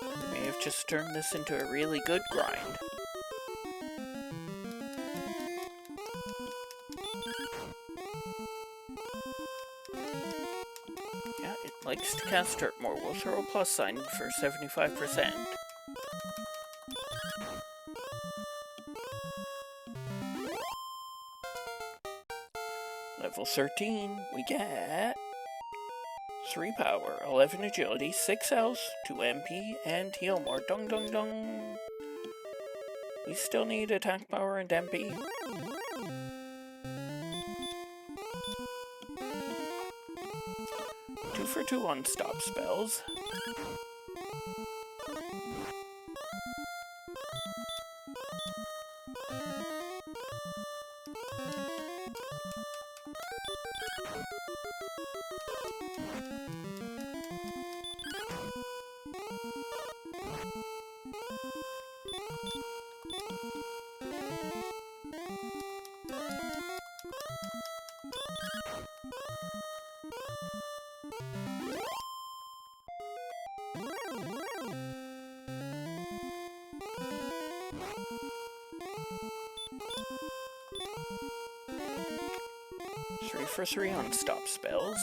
We may have just turned this into a really good grind. likes to cast Hurt more. We'll throw a plus sign for 75%. Level 13, we get 3 power, 11 agility, 6 health, 2 MP, and heal more. Dung dung dung. We still need attack power and MP. Two for 2 on stop spells. Three for 3 on stop spells.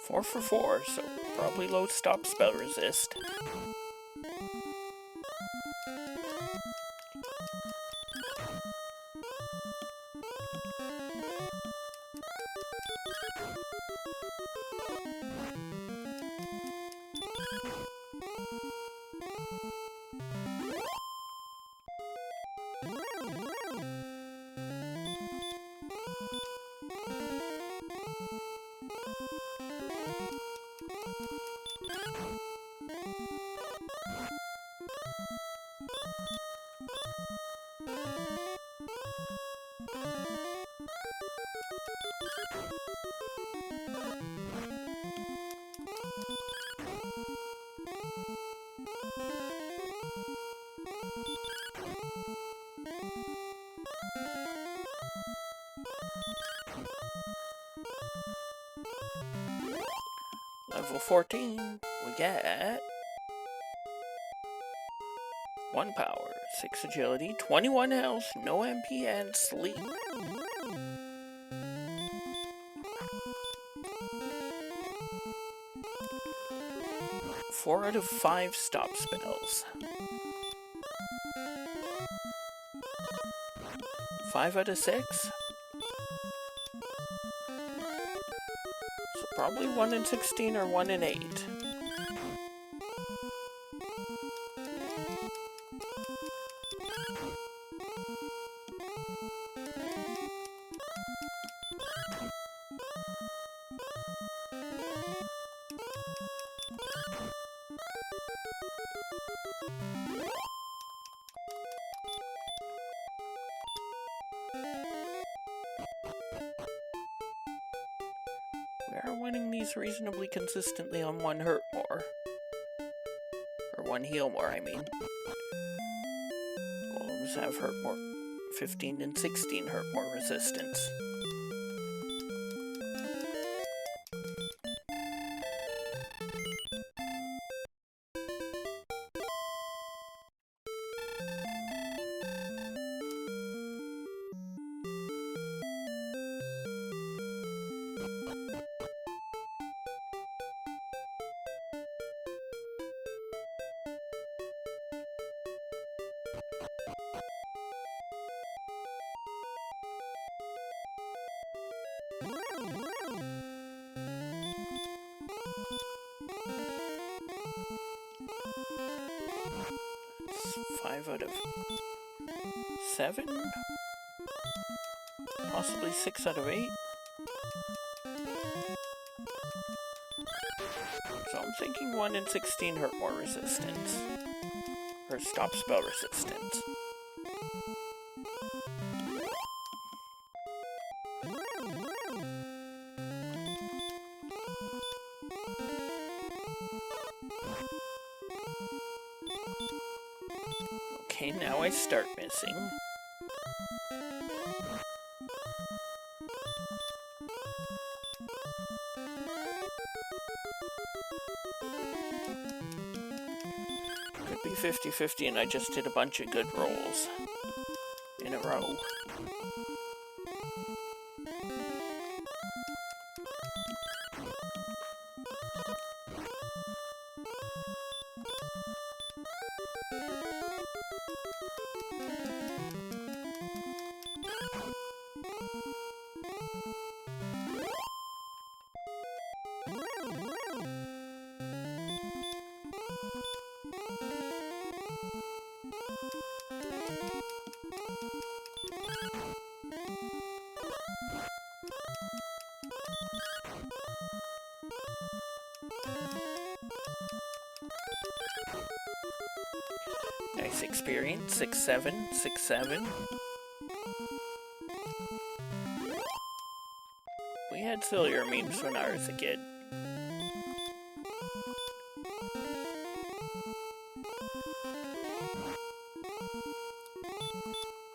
Four for 4, so probably low stop spell resist. Level 14, we get 1 power, 6 agility, 21 health, no MP, and sleep. Four out of 5 stop spells. 5 out of 6. So probably 1 in 16 or 1 in 8. We are winning these reasonably consistently on 1 hurt more. Or 1 heal more, I mean. Golems have hurt more, 15 and 16 hurt more resistance. It's 5 out of 7? Possibly 6 out of 8? So I'm thinking 1 in 16 hurt more resistance. Or stop spell resistance. Okay, now I start missing. Could be 50-50 and I just did a bunch of good rolls in a row. Nice experience. 6-7, 6-7. We had sillier memes when I was a kid.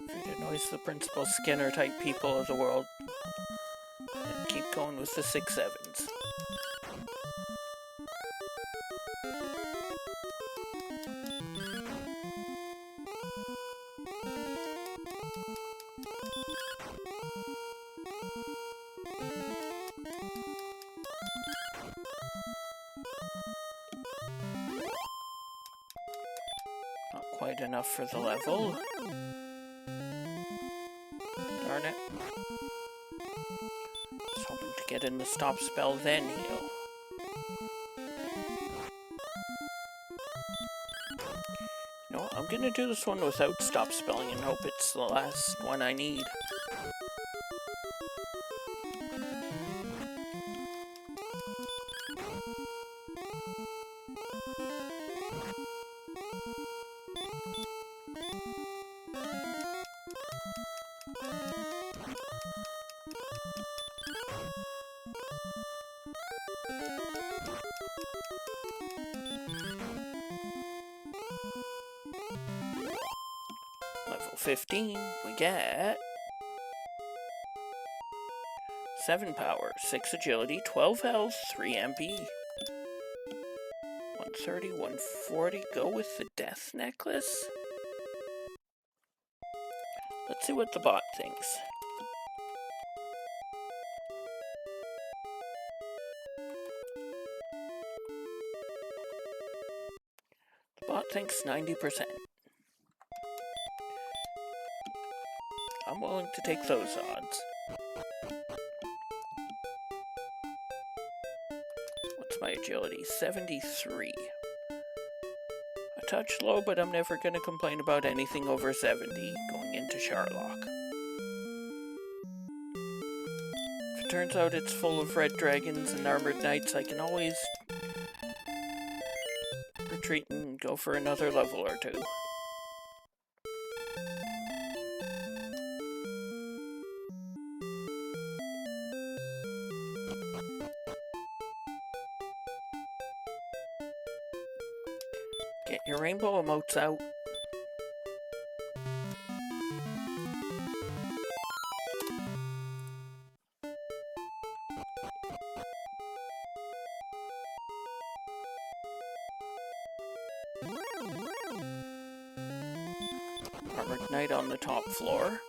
If it annoys the Principal Skinner type people of the world, and keep going with the 6-7s. Not quite enough for the level. Darn it. I was hoping to get in the stop spell, then heal. No, I'm gonna do this one without stop spelling and hope it's the last one I need. Level 15, we get 7 power, 6 agility, 12 health, 3 MP. 130, 140, go with the death necklace? Let's see what the bot thinks. The bot thinks 90%. I'm willing to take those odds. What's my agility? 73. A touch low, but I'm never going to complain about anything over 70 going into Sharlock. If it turns out it's full of red dragons and armored knights, I can always retreat and go for another level or two. Get your rainbow emotes out. Armored Knight on the top floor.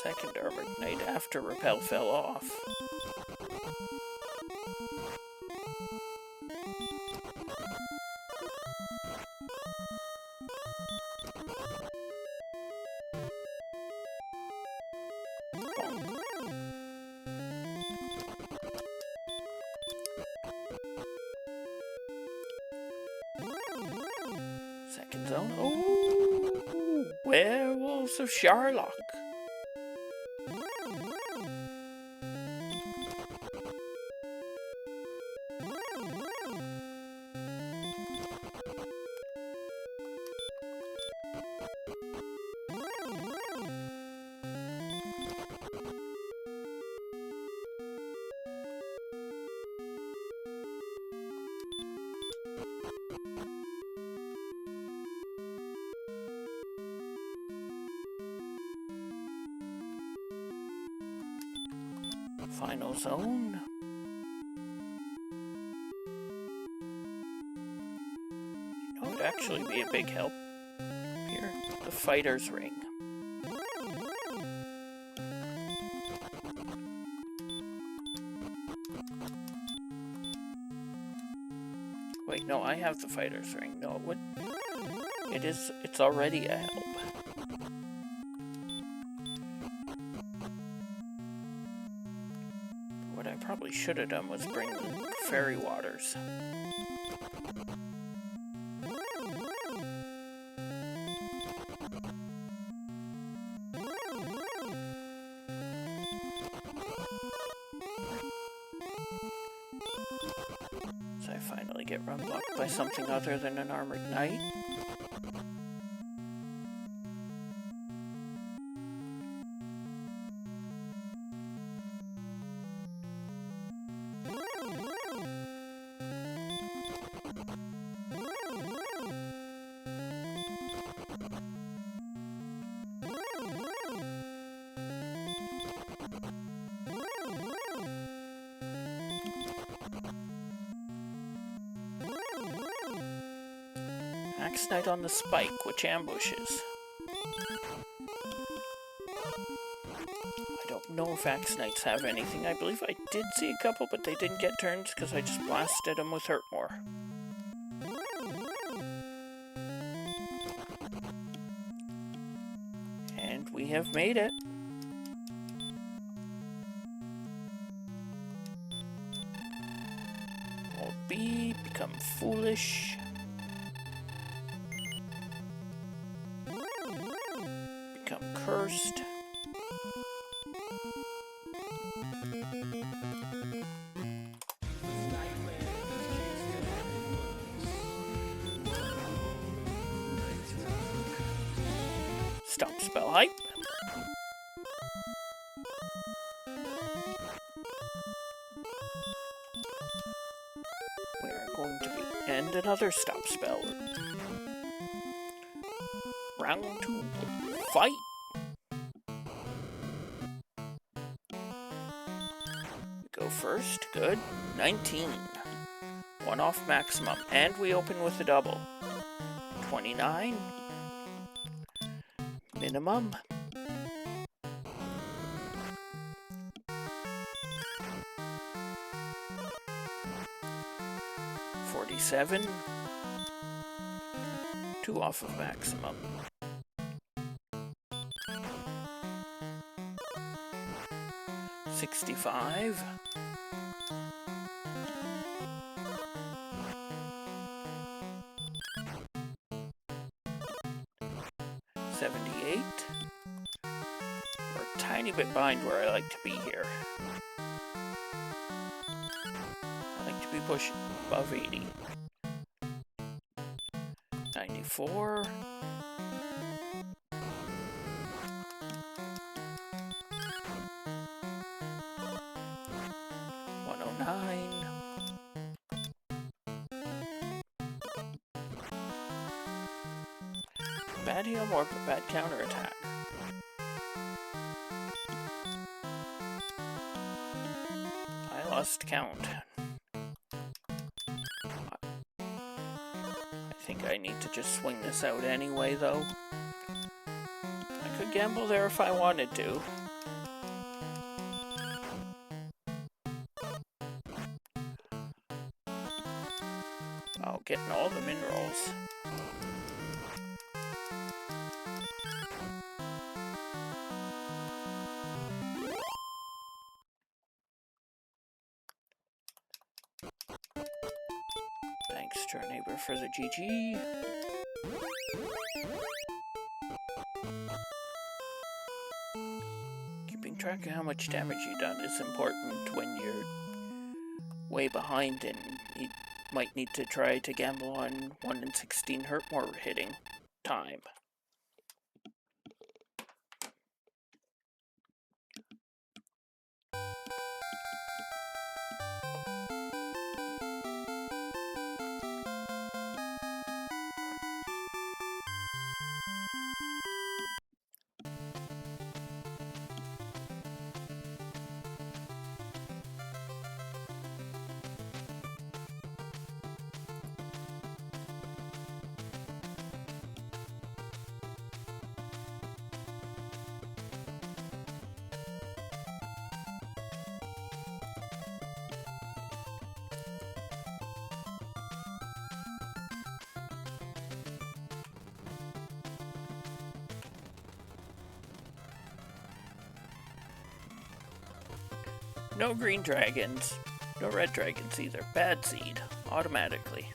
Second Armored Knight after Repel fell off. Second zone. Oh, Werewolves of Sherlock. Final zone. You know, it'd actually be a big help here. The Fighter's Ring. Wait, no, I have the Fighter's Ring. No, it would. It's already a help. What I probably should have done was bring the Fairy Waters. So I finally get run blocked by something other than an Armored Knight. Axe Knight on the Spike, which ambushes. I don't know if Axe Knights have anything. I believe I did see a couple, but they didn't get turns because I just blasted them with Hurtmore. And we have made it. Old B, become foolish. Become cursed. Stop spell hype. We are going to be and another stop spell. Round 2. Fight. Go first. Good. 19. 1 off maximum. And we open with a double. 29. Minimum. 47. 2 off of maximum. 65. 78. We're a tiny bit behind where I like to be here. I like to be pushing above 80. 94. 109. Bad heal or bad counterattack. I lost count. I think I need to just swing this out anyway, though. I could gamble there if I wanted to. Oh, getting all the minerals. Thanks to our neighbor for the GG. Keeping track of how much damage you've done is important when you're way behind and you might need to try to gamble on 1 in 16 hurt more hitting time. No green dragons. No red dragons either. Bad seed. Automatically.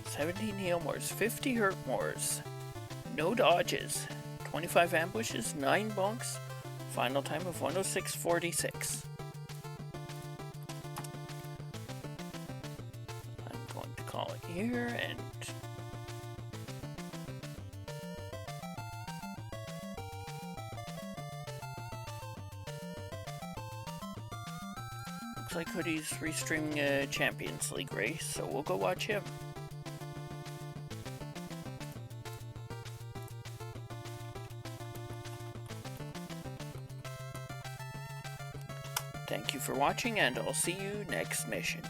$17 heal mores. 50 hurt mores. No dodges. 25 ambushes. 9 bonks. Final time of 106.46. I'm going to call it here and... Looks like Hoodie's restreaming a Champions League race, so we'll go watch him. Thank you for watching, and I'll see you next mission.